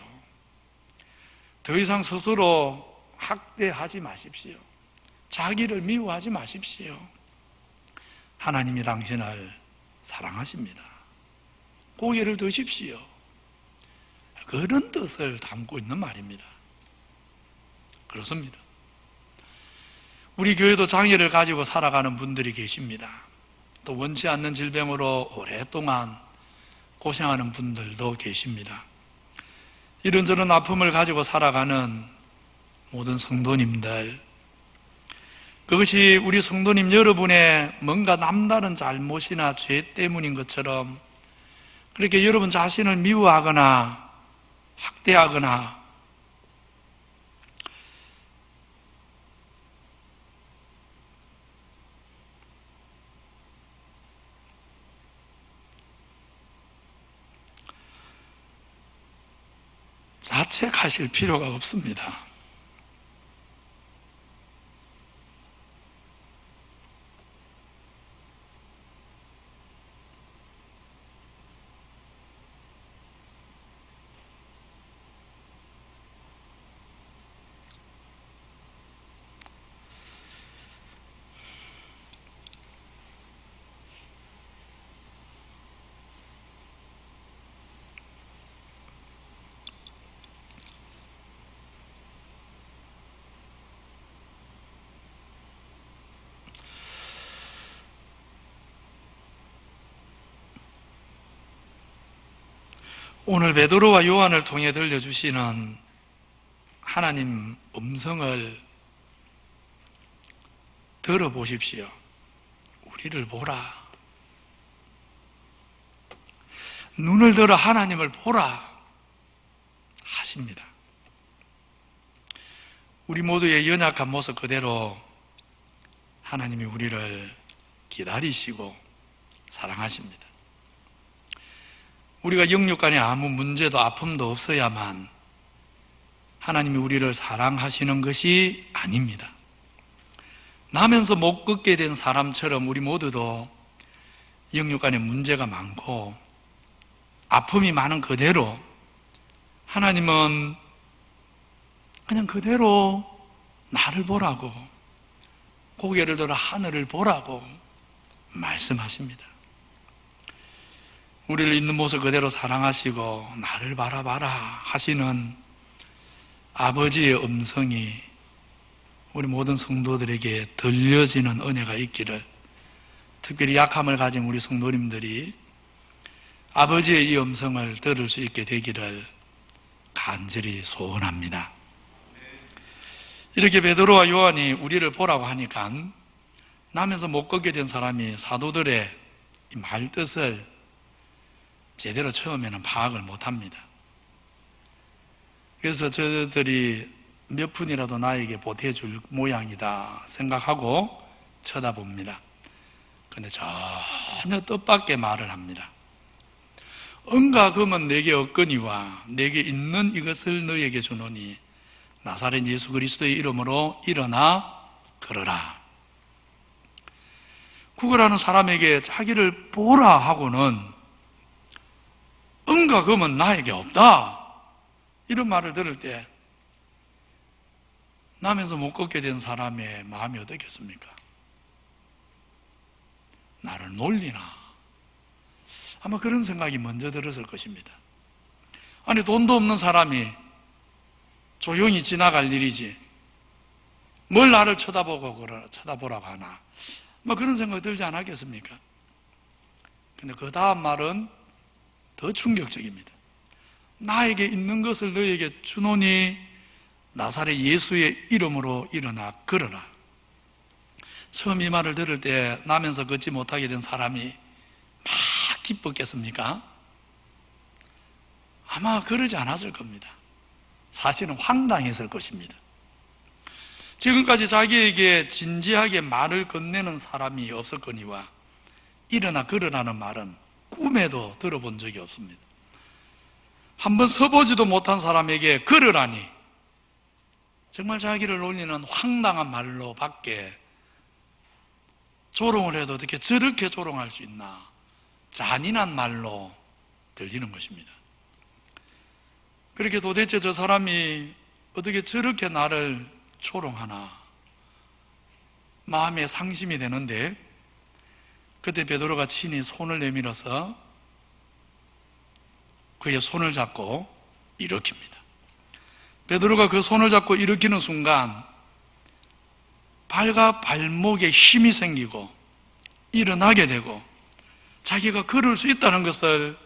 더 이상 스스로 학대하지 마십시오. 자기를 미워하지 마십시오. 하나님이 당신을 사랑하십니다. 고개를 드십시오. 그런 뜻을 담고 있는 말입니다. 그렇습니다. 우리 교회도 장애를 가지고 살아가는 분들이 계십니다. 또 원치 않는 질병으로 오랫동안 고생하는 분들도 계십니다. 이런저런 아픔을 가지고 살아가는 모든 성도님들, 그것이 우리 성도님 여러분의 뭔가 남다른 잘못이나 죄 때문인 것처럼 그렇게 여러분 자신을 미워하거나 학대하거나 자책하실 필요가 없습니다. 오늘 베드로와 요한을 통해 들려주시는 하나님 음성을 들어보십시오. 우리를 보라. 눈을 들어 하나님을 보라 하십니다. 우리 모두의 연약한 모습 그대로 하나님이 우리를 기다리시고 사랑하십니다. 우리가 영육간에 아무 문제도 아픔도 없어야만 하나님이 우리를 사랑하시는 것이 아닙니다. 나면서 못 걷게 된 사람처럼 우리 모두도 영육간에 문제가 많고 아픔이 많은 그대로 하나님은 그냥 그대로 나를 보라고, 고개를 들어 하늘을 보라고 말씀하십니다. 우리를 있는 모습 그대로 사랑하시고 나를 바라봐라 하시는 아버지의 음성이 우리 모든 성도들에게 들려지는 은혜가 있기를, 특별히 약함을 가진 우리 성도님들이 아버지의 이 음성을 들을 수 있게 되기를 간절히 소원합니다. 이렇게 베드로와 요한이 우리를 보라고 하니까 나면서 못 걷게 된 사람이 사도들의 이 말뜻을 제대로 처음에는 파악을 못합니다. 그래서 저들이 몇 푼이라도 나에게 보태줄 모양이다 생각하고 쳐다봅니다. 그런데 전혀 뜻밖의 말을 합니다. 은과 금은 내게 없거니와 내게 있는 이것을 너에게 주노니 나사렛 예수 그리스도의 이름으로 일어나 걸어라. 구걸하는 사람에게 자기를 보라 하고는 은과 금은 나에게 없다, 이런 말을 들을 때 나면서 못 걷게 된 사람의 마음이 어떻겠습니까? 나를 놀리나? 아마 그런 생각이 먼저 들었을 것입니다. 아니, 돈도 없는 사람이 조용히 지나갈 일이지 뭘 나를 쳐다보라고 하나? 뭐 그런 생각이 들지 않았겠습니까? 근데 그 다음 말은 더 충격적입니다. 나에게 있는 것을 너에게 주노니 나사렛 예수의 이름으로 일어나 걸어라. 처음 이 말을 들을 때 나면서 걷지 못하게 된 사람이 막 기뻤겠습니까? 아마 그러지 않았을 겁니다. 사실은 황당했을 것입니다. 지금까지 자기에게 진지하게 말을 건네는 사람이 없었거니와 일어나 걸으라는 말은 꿈에도 들어본 적이 없습니다. 한번 서보지도 못한 사람에게 걸으라니 정말 자기를 놀리는 황당한 말로 밖에 조롱을 해도 어떻게 저렇게 조롱할 수 있나, 잔인한 말로 들리는 것입니다. 그렇게 도대체 저 사람이 어떻게 저렇게 나를 조롱하나 마음에 상심이 되는데, 그때 베드로가 친히 손을 내밀어서 그의 손을 잡고 일으킵니다. 베드로가 그 손을 잡고 일으키는 순간 발과 발목에 힘이 생기고 일어나게 되고 자기가 걸을 수 있다는 것을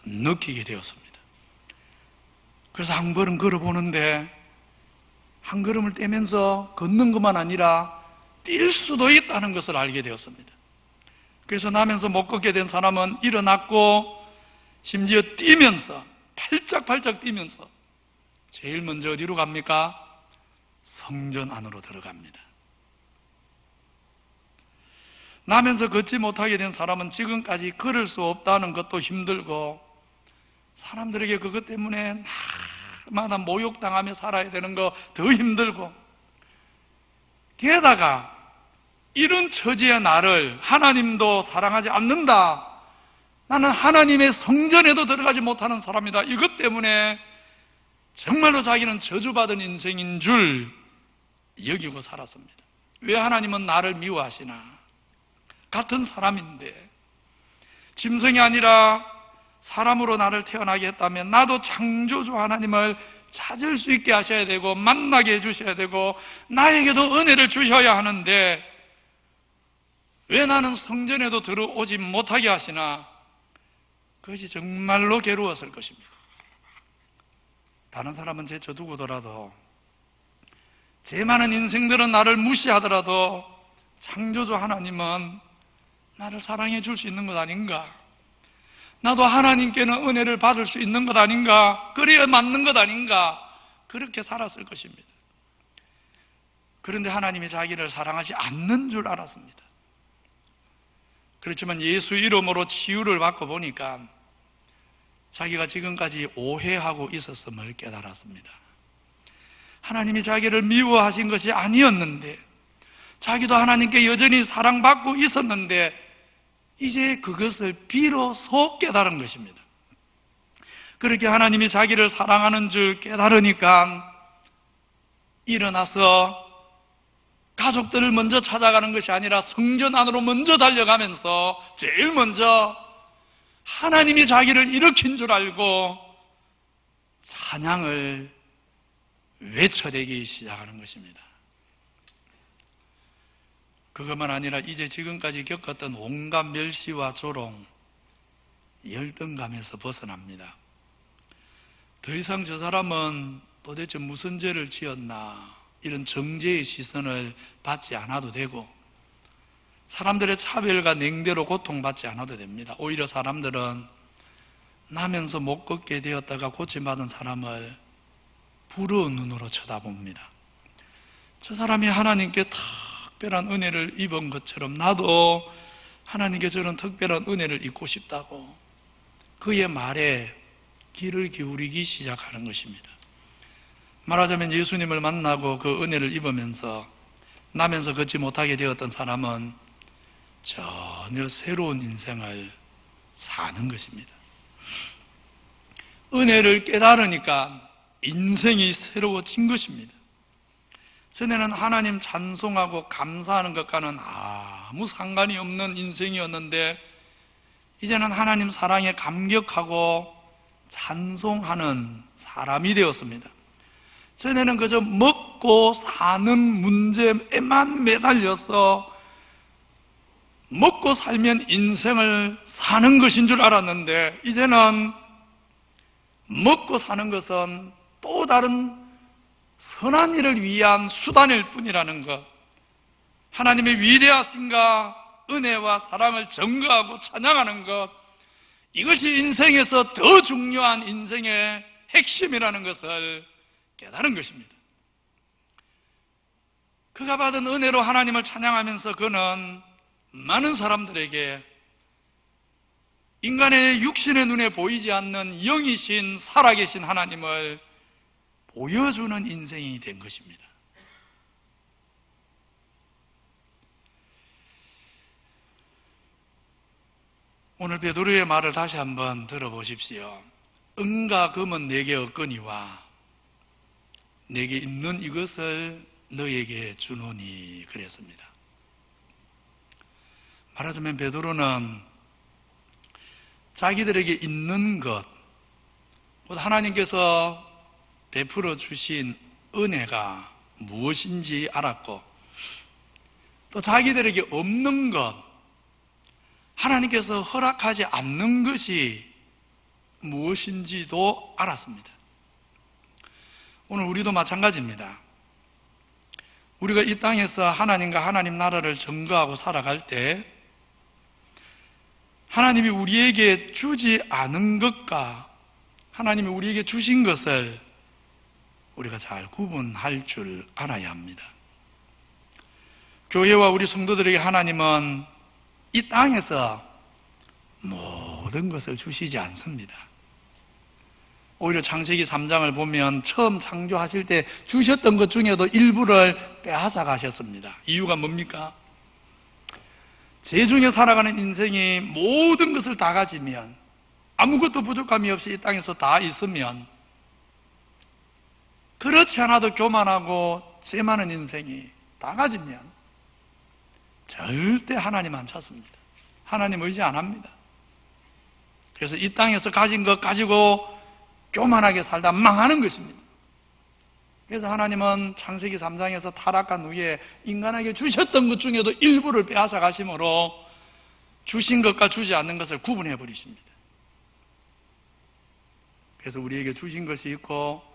느끼게 되었습니다. 그래서 한 걸음 걸어보는데 한 걸음을 떼면서 걷는 것만 아니라 뛸 수도 있다는 것을 알게 되었습니다. 그래서 나면서 못 걷게 된 사람은 일어났고 심지어 뛰면서 팔짝팔짝 뛰면서 제일 먼저 어디로 갑니까? 성전 안으로 들어갑니다. 나면서 걷지 못하게 된 사람은 지금까지 걸을 수 없다는 것도 힘들고 사람들에게 그것 때문에 날마다 모욕당하며 살아야 되는 거 더 힘들고, 게다가 이런 처지의 나를 하나님도 사랑하지 않는다, 나는 하나님의 성전에도 들어가지 못하는 사람이다, 이것 때문에 정말로 자기는 저주받은 인생인 줄 여기고 살았습니다. 왜 하나님은 나를 미워하시나? 같은 사람인데, 짐승이 아니라 사람으로 나를 태어나게 했다면 나도 창조주 하나님을 찾을 수 있게 하셔야 되고 만나게 해주셔야 되고 나에게도 은혜를 주셔야 하는데 왜 나는 성전에도 들어오지 못하게 하시나? 그것이 정말로 괴로웠을 것입니다. 다른 사람은 제쳐두고더라도, 제 많은 인생들은 나를 무시하더라도 창조주 하나님은 나를 사랑해 줄 수 있는 것 아닌가? 나도 하나님께는 은혜를 받을 수 있는 것 아닌가? 그래야 맞는 것 아닌가? 그렇게 살았을 것입니다. 그런데 하나님이 자기를 사랑하지 않는 줄 알았습니다. 그렇지만 예수 이름으로 치유를 받고 보니까 자기가 지금까지 오해하고 있었음을 깨달았습니다. 하나님이 자기를 미워하신 것이 아니었는데, 자기도 하나님께 여전히 사랑받고 있었는데, 이제 그것을 비로소 깨달은 것입니다. 그렇게 하나님이 자기를 사랑하는 줄 깨달으니까 일어나서 가족들을 먼저 찾아가는 것이 아니라 성전 안으로 먼저 달려가면서 제일 먼저 하나님이 자기를 일으킨 줄 알고 찬양을 외쳐대기 시작하는 것입니다. 그것만 아니라 이제 지금까지 겪었던 온갖 멸시와 조롱, 열등감에서 벗어납니다. 더 이상 저 사람은 도대체 무슨 죄를 지었나, 이런 정죄의 시선을 받지 않아도 되고, 사람들의 차별과 냉대로 고통받지 않아도 됩니다. 오히려 사람들은 나면서 못 걷게 되었다가 고침받은 사람을 부러운 눈으로 쳐다봅니다. 저 사람이 하나님께 특별한 은혜를 입은 것처럼 나도 하나님께 저런 특별한 은혜를 입고 싶다고 그의 말에 귀를 기울이기 시작하는 것입니다. 말하자면 예수님을 만나고 그 은혜를 입으면서 나면서 걷지 못하게 되었던 사람은 전혀 새로운 인생을 사는 것입니다. 은혜를 깨달으니까 인생이 새로워진 것입니다. 전에는 하나님 찬송하고 감사하는 것과는 아무 상관이 없는 인생이었는데, 이제는 하나님 사랑에 감격하고 찬송하는 사람이 되었습니다. 전에는 그저 먹고 사는 문제에만 매달려서 먹고 살면 인생을 사는 것인 줄 알았는데, 이제는 먹고 사는 것은 또 다른 선한 일을 위한 수단일 뿐이라는 것, 하나님의 위대하심과 은혜와 사랑을 증거하고 찬양하는 것, 이것이 인생에서 더 중요한 인생의 핵심이라는 것을 깨달은 것입니다. 그가 받은 은혜로 하나님을 찬양하면서 그는 많은 사람들에게 인간의 육신의 눈에 보이지 않는 영이신 살아계신 하나님을 보여주는 인생이 된 것입니다. 오늘 베드로의 말을 다시 한번 들어보십시오. 은과 금은 내게 없거니와 내게 있는 이것을 너에게 주노니 그랬습니다. 말하자면 베드로는 자기들에게 있는 것, 곧 하나님께서 베풀어 주신 은혜가 무엇인지 알았고, 또 자기들에게 없는 것, 하나님께서 허락하지 않는 것이 무엇인지도 알았습니다. 오늘 우리도 마찬가지입니다. 우리가 이 땅에서 하나님과 하나님 나라를 증거하고 살아갈 때 하나님이 우리에게 주지 않은 것과 하나님이 우리에게 주신 것을 우리가 잘 구분할 줄 알아야 합니다. 교회와 우리 성도들에게 하나님은 이 땅에서 모든 것을 주시지 않습니다. 오히려 창세기 3장을 보면 처음 창조하실 때 주셨던 것 중에도 일부를 빼앗아 가셨습니다. 이유가 뭡니까? 재중에 살아가는 인생이 모든 것을 다 가지면, 아무것도 부족함이 없이 이 땅에서 다 있으면, 그렇지 않아도 교만하고 죄 많은 인생이 다 가지면 절대 하나님 안 찾습니다. 하나님 의지 안 합니다. 그래서 이 땅에서 가진 것 가지고 교만하게 살다 망하는 것입니다. 그래서 하나님은 창세기 3장에서 타락한 후에 인간에게 주셨던 것 중에도 일부를 빼앗아 가심으로 주신 것과 주지 않는 것을 구분해 버리십니다. 그래서 우리에게 주신 것이 있고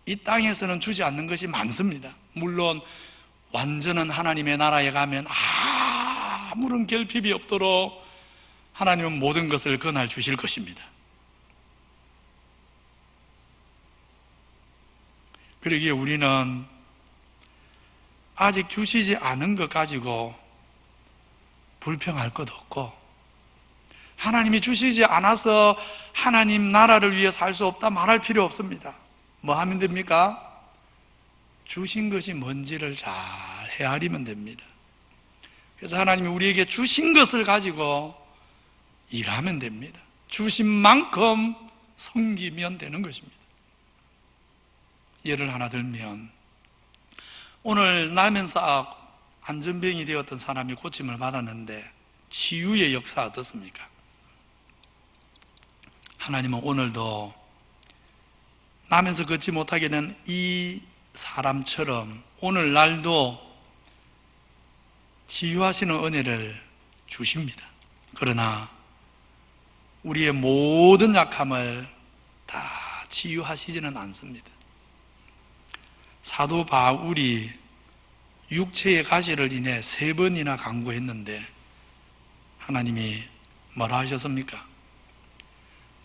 이 땅에서는 주지 않는 것이 많습니다. 물론 완전한 하나님의 나라에 가면 아무런 결핍이 없도록 하나님은 모든 것을 그날 주실 것입니다. 그러기에 우리는 아직 주시지 않은 것 가지고 불평할 것도 없고, 하나님이 주시지 않아서 하나님 나라를 위해 살 수 없다 말할 필요 없습니다. 뭐 하면 됩니까? 주신 것이 뭔지를 잘 헤아리면 됩니다. 그래서 하나님이 우리에게 주신 것을 가지고 일하면 됩니다. 주신 만큼 섬기면 되는 것입니다. 예를 하나 들면, 오늘 나면서 안전병이 되었던 사람이 고침을 받았는데 치유의 역사 어떻습니까? 하나님은 오늘도 나면서 걷지 못하게 된 이 사람처럼 오늘날도 치유하시는 은혜를 주십니다. 그러나 우리의 모든 약함을 다 치유하시지는 않습니다. 사도 바울이 육체의 가시를 인해 3번이나 간구했는데 하나님이 뭐라 하셨습니까?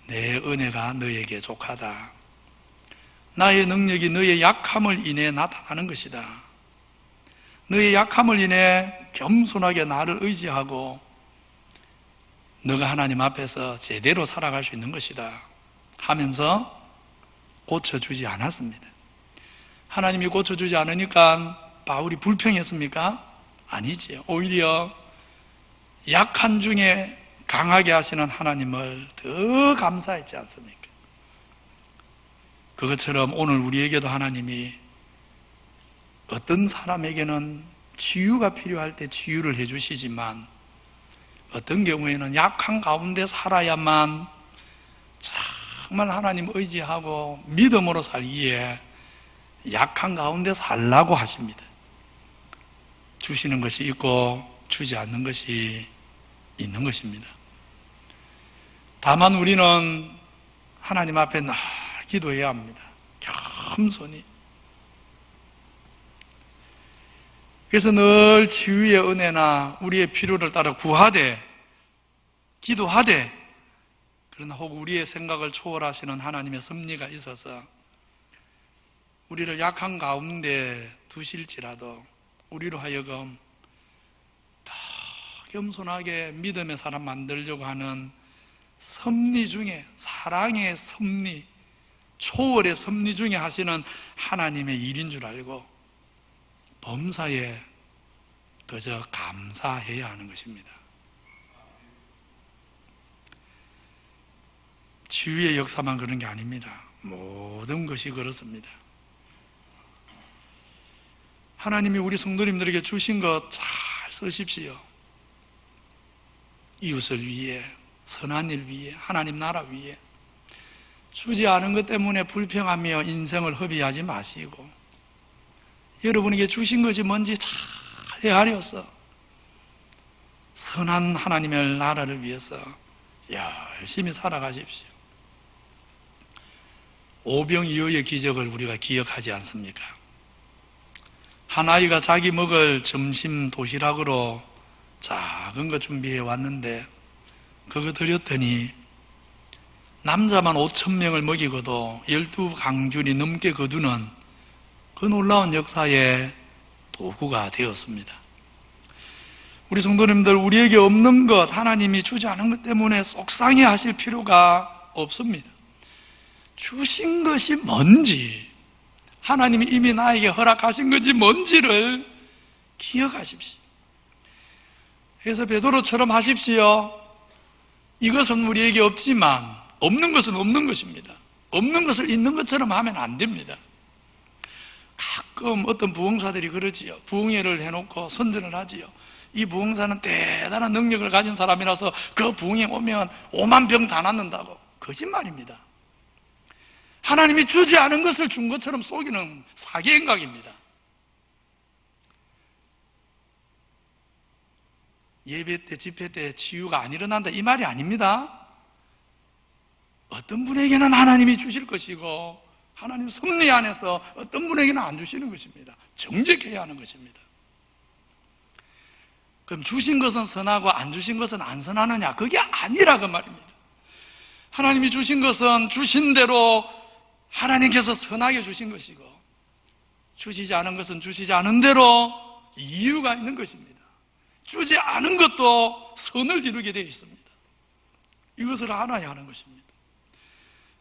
내 은혜가 너에게 족하다. 나의 능력이 너의 약함을 인해 나타나는 것이다. 너의 약함을 인해 겸손하게 나를 의지하고 너가 하나님 앞에서 제대로 살아갈 수 있는 것이다 하면서 고쳐주지 않았습니다. 하나님이 고쳐주지 않으니까 바울이 불평했습니까? 아니지요. 오히려 약한 중에 강하게 하시는 하나님을 더 감사했지 않습니까? 그것처럼 오늘 우리에게도 하나님이 어떤 사람에게는 치유가 필요할 때 치유를 해주시지만 어떤 경우에는 약한 가운데 살아야만 정말 하나님 의지하고 믿음으로 살기에 약한 가운데 살라고 하십니다. 주시는 것이 있고 주지 않는 것이 있는 것입니다. 다만 우리는 하나님 앞에 늘 기도해야 합니다. 겸손히. 그래서 늘 치유의 은혜나 우리의 필요를 따라 구하되 기도하되, 그러나 혹 우리의 생각을 초월하시는 하나님의 섭리가 있어서 우리를 약한 가운데 두실지라도 우리로 하여금 더 겸손하게 믿음의 사람 만들려고 하는 섭리 중에, 사랑의 섭리, 초월의 섭리 중에 하시는 하나님의 일인 줄 알고 범사에 그저 감사해야 하는 것입니다. 치유의 역사만 그런 게 아닙니다. 모든 것이 그렇습니다. 하나님이 우리 성도님들에게 주신 것 잘 쓰십시오. 이웃을 위해, 선한 일 위해, 하나님 나라 위해. 주지 않은 것 때문에 불평하며 인생을 허비하지 마시고 여러분에게 주신 것이 뭔지 잘 헤아려서 선한 하나님의 나라를 위해서 열심히 살아가십시오. 오병이어의 기적을 우리가 기억하지 않습니까? 한 아이가 자기 먹을 점심 도시락으로 작은 거 준비해 왔는데 그거 드렸더니 남자만 5,000명을 먹이고도 12강줄이 넘게 거두는 그 놀라운 역사의 도구가 되었습니다. 우리 성도님들, 우리에게 없는 것, 하나님이 주지 않은 것 때문에 속상해 하실 필요가 없습니다. 주신 것이 뭔지, 하나님이 이미 나에게 허락하신 것이 뭔지를 기억하십시오. 그래서 베드로처럼 하십시오. 이것은 우리에게 없지만 없는 것은 없는 것입니다. 없는 것을 있는 것처럼 하면 안 됩니다. 가끔 어떤 부흥사들이 그러지요. 부흥회를 해놓고 선전을 하지요. 이 부흥사는 대단한 능력을 가진 사람이라서 그 부흥회 오면 5만 병 다 낫는다고. 거짓말입니다. 하나님이 주지 않은 것을 준 것처럼 속이는 사기행각입니다. 예배 때, 집회 때 치유가 안 일어난다 이 말이 아닙니다. 어떤 분에게는 하나님이 주실 것이고 하나님 섭리 안에서 어떤 분에게는 안 주시는 것입니다. 정직해야 하는 것입니다. 그럼 주신 것은 선하고 안 주신 것은 안 선하느냐? 그게 아니라 그 말입니다. 하나님이 주신 것은 주신 대로 하나님께서 선하게 주신 것이고 주시지 않은 것은 주시지 않은 대로 이유가 있는 것입니다. 주지 않은 것도 선을 이루게 되어 있습니다. 이것을 알아야 하는 것입니다.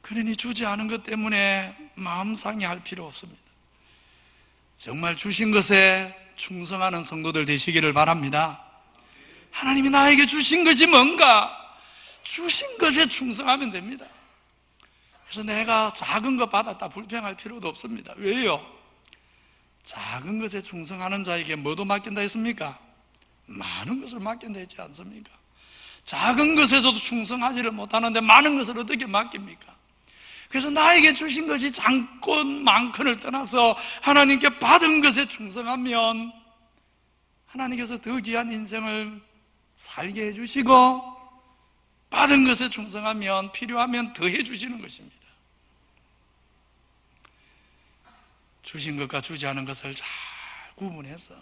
그러니 주지 않은 것 때문에 마음 상해할 필요 없습니다. 정말 주신 것에 충성하는 성도들 되시기를 바랍니다. 하나님이 나에게 주신 것이 뭔가? 주신 것에 충성하면 됩니다. 그래서 내가 작은 것 받았다 불평할 필요도 없습니다. 왜요? 작은 것에 충성하는 자에게 뭐도 맡긴다 했습니까? 많은 것을 맡긴다 했지 않습니까? 작은 것에서도 충성하지를 못하는데 많은 것을 어떻게 맡깁니까? 그래서 나에게 주신 것이 작건 많건을 떠나서 하나님께 받은 것에 충성하면 하나님께서 더 귀한 인생을 살게 해주시고, 받은 것에 충성하면 필요하면 더 해주시는 것입니다. 주신 것과 주지 않은 것을 잘 구분해서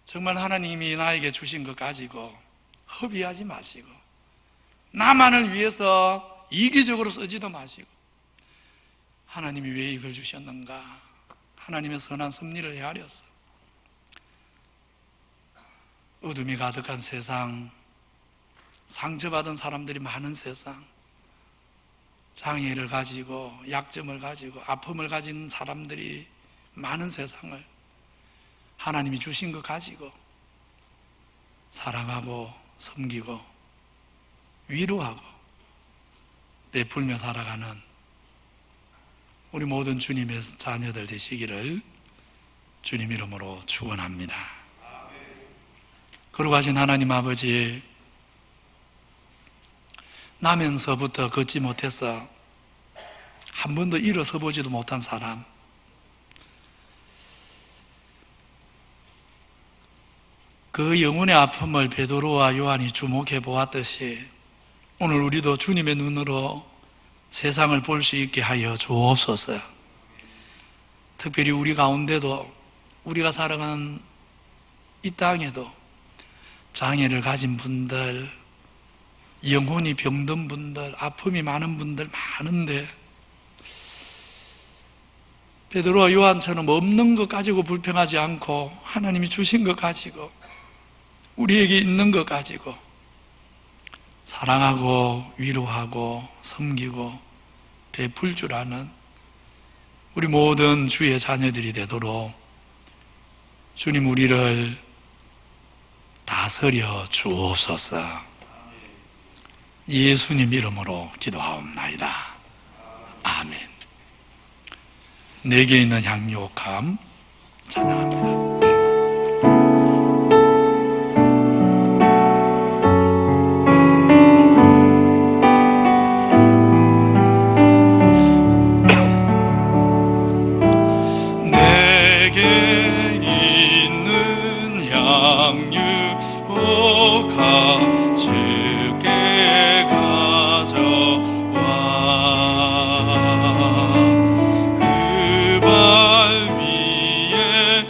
정말 하나님이 나에게 주신 것 가지고 허비하지 마시고, 나만을 위해서 이기적으로 쓰지도 마시고, 하나님이 왜 이걸 주셨는가? 하나님의 선한 섭리를 헤아려서 어둠이 가득한 세상, 상처받은 사람들이 많은 세상, 장애를 가지고 약점을 가지고 아픔을 가진 사람들이 많은 세상을 하나님이 주신 것 가지고 사랑하고 섬기고 위로하고 베풀며 살아가는 우리 모든 주님의 자녀들 되시기를 주님 이름으로 축원합니다. 거룩하신 하나님 아버지, 나면서부터 걷지 못해서 한 번도 일어서 보지도 못한 사람, 그 영혼의 아픔을 베드로와 요한이 주목해 보았듯이 오늘 우리도 주님의 눈으로 세상을 볼 수 있게 하여 주옵소서. 특별히 우리 가운데도, 우리가 살아가는 이 땅에도 장애를 가진 분들, 영혼이 병든 분들, 아픔이 많은 분들 많은데, 베드로와 요한처럼 없는 것 가지고 불평하지 않고 하나님이 주신 것 가지고, 우리에게 있는 것 가지고 사랑하고 위로하고 섬기고 베풀 줄 아는 우리 모든 주의 자녀들이 되도록 주님 우리를 다스려 주옵소서. 예수님 이름으로 기도하옵나이다. 아멘. 내게 있는 향유옥함 찬양합니다.
그 발 위에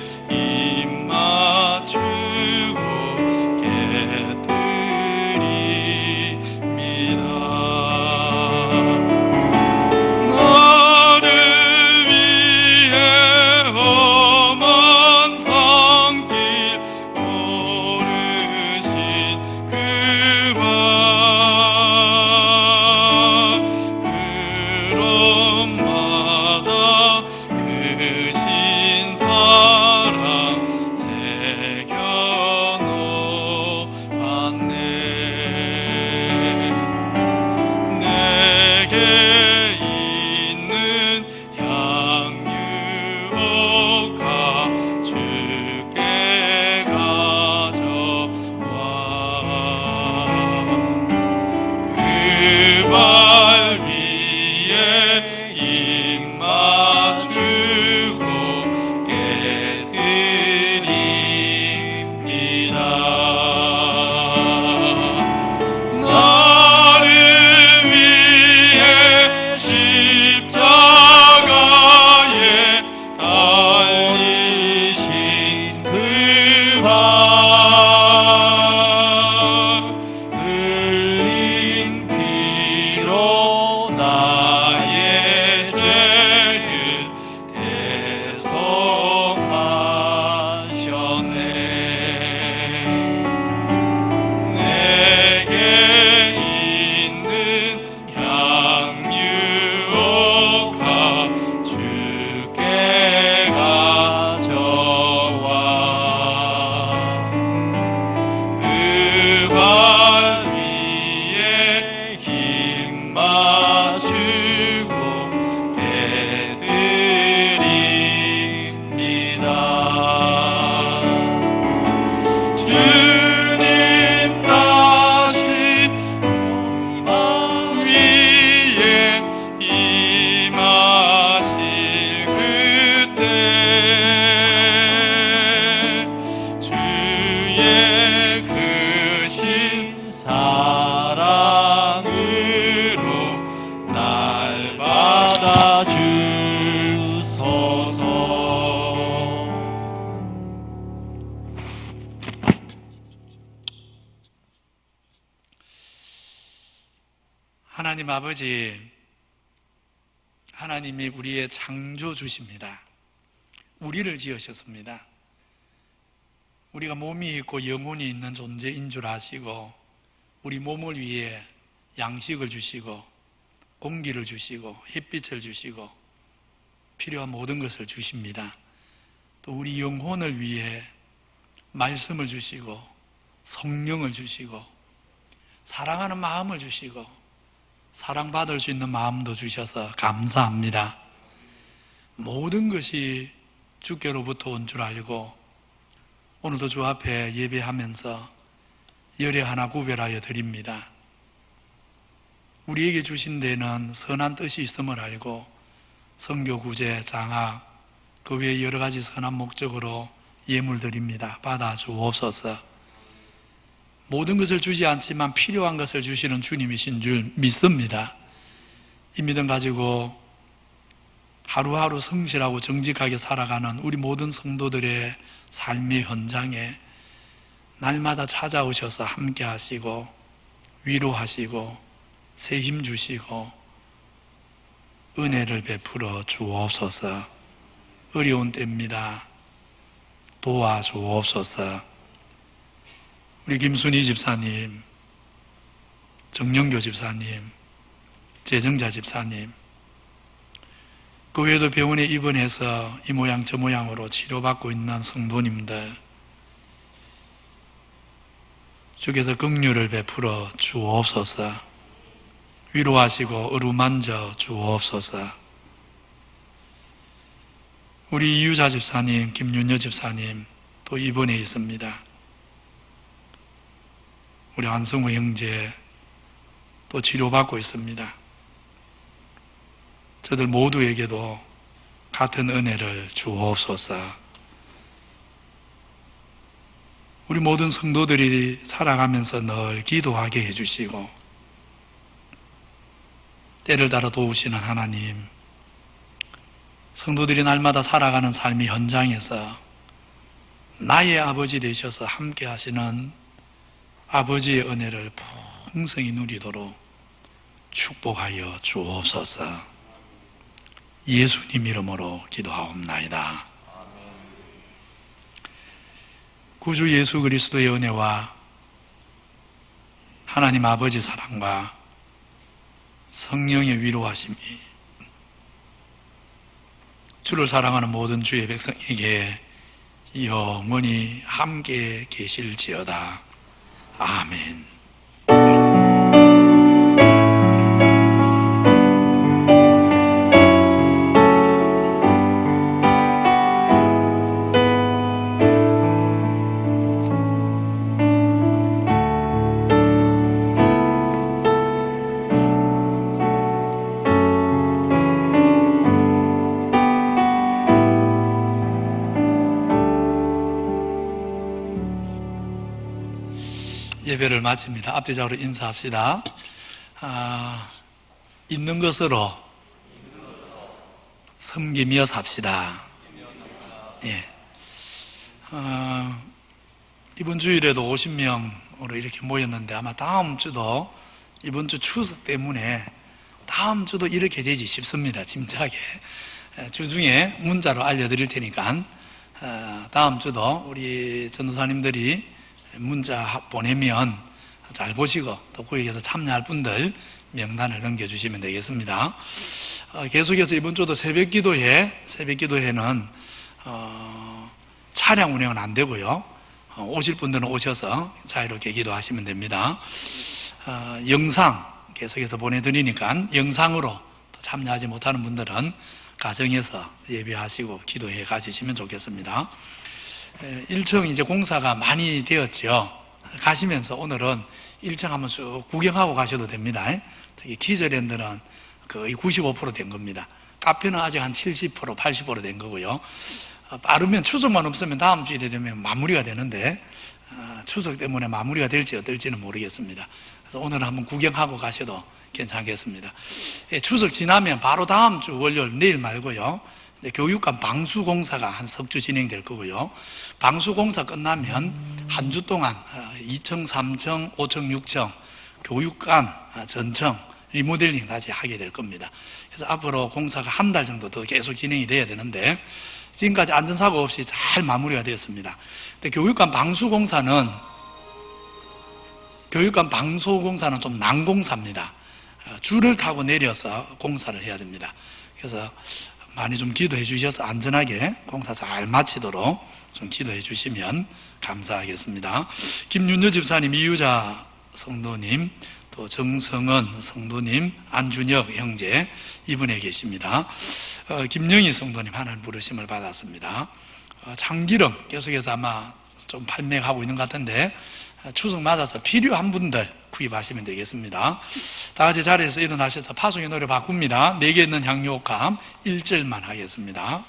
하나님 아버지, 하나님이 우리의 창조주십니다. 우리를 지으셨습니다. 우리가 몸이 있고 영혼이 있는 존재인 줄 아시고 우리 몸을 위해 양식을 주시고 공기를 주시고 햇빛을 주시고 필요한 모든 것을 주십니다. 또 우리 영혼을 위해 말씀을 주시고 성령을 주시고 사랑하는 마음을 주시고 사랑받을 수 있는 마음도 주셔서 감사합니다. 모든 것이 주께로부터 온 줄 알고 오늘도 주 앞에 예배하면서 열애 하나 구별하여 드립니다. 우리에게 주신 데는 선한 뜻이 있음을 알고 선교, 구제, 장학 그 외에 여러 가지 선한 목적으로 예물 드립니다. 받아 주옵소서. 모든 것을 주지 않지만 필요한 것을 주시는 주님이신 줄 믿습니다. 이 믿음 가지고 하루하루 성실하고 정직하게 살아가는 우리 모든 성도들의 삶의 현장에 날마다 찾아오셔서 함께 하시고 위로하시고 새 힘 주시고 은혜를 베풀어 주옵소서. 어려운 때입니다. 도와주옵소서. 우리 김순희 집사님, 정영교 집사님, 재정자 집사님, 그 외에도 병원에 입원해서 이 모양 저 모양으로 치료받고 있는 성도님들, 주께서 긍휼을 베풀어 주옵소서. 위로하시고 어루만져 주옵소서. 우리 이유자 집사님, 김윤여 집사님 또 입원해 있습니다. 우리 안성호 형제 또 치료받고 있습니다. 저들 모두에게도 같은 은혜를 주옵소서. 우리 모든 성도들이 살아가면서 늘 기도하게 해주시고 때를 따라 도우시는 하나님, 성도들이 날마다 살아가는 삶의 현장에서 나의 아버지 되셔서 함께 하시는 아버지의 은혜를 풍성히 누리도록 축복하여 주옵소서. 예수님 이름으로 기도하옵나이다. 구주 예수 그리스도의 은혜와 하나님 아버지 사랑과 성령의 위로하심이 주를 사랑하는 모든 주의 백성에게 영원히 함께 계실지어다. 아멘. 예배를 마칩니다. 앞뒤적으로 인사합시다. 있는 것으로 섬기며 삽시다. 예. 이번 주일에도 50명으로 이렇게 모였는데 아마 다음 주도 이번 주 추석 때문에 다음 주도 이렇게 되지 싶습니다. 짐작에. 주중에 문자로 알려드릴 테니까 다음 주도 우리 전도사님들이 문자 보내면 잘 보시고 또 거기에서 참여할 분들 명단을 넘겨주시면 되겠습니다. 계속해서 이번 주도 새벽기도회는 차량 운행은 안 되고요. 오실 분들은 오셔서 자유롭게 기도하시면 됩니다. 영상 계속해서 보내드리니까 영상으로 또 참여하지 못하는 분들은 가정에서 예배하시고 기도해 가지시면 좋겠습니다. 1층 이제 공사가 많이 되었죠. 가시면서 오늘은 1층 한번 쭉 구경하고 가셔도 됩니다. 특히 키즈랜드는 거의 95% 된 겁니다. 카페는 아직 한 70%, 80% 된 거고요. 빠르면 추석만 없으면 다음 주일에 되면 마무리가 되는데 추석 때문에 마무리가 될지 어떨지는 모르겠습니다. 그래서 오늘 한번 구경하고 가셔도 괜찮겠습니다. 추석 지나면 바로 다음 주 월요일, 내일 말고요. 교육관 방수공사가 한 석 주 진행될 거고요. 방수공사 끝나면 한 주 동안 2층, 3층, 5층, 6층 교육관 전층 리모델링 다시 하게 될 겁니다. 그래서 앞으로 공사가 한 달 정도 더 계속 진행이 돼야 되는데 지금까지 안전사고 없이 잘 마무리가 되었습니다. 근데 교육관 방수공사는 좀 난공사입니다. 줄을 타고 내려서 공사를 해야 됩니다. 그래서 많이 좀 기도해 주셔서 안전하게 공사 잘 마치도록 좀 기도해 주시면 감사하겠습니다. 김윤여 집사님, 이유자 성도님, 또 정성은 성도님, 안준혁 형제 이분에 계십니다. 김영희 성도님 하나님 부르심을 받았습니다. 참기름 계속해서 아마 좀 판매하고 있는 것 같은데 추석 맞아서 필요한 분들 구입하시면 되겠습니다. 다 같이 자리에서 일어나셔서 파송의 노래 바꿉니다. 내게 있는 향유옥함 1절만 하겠습니다.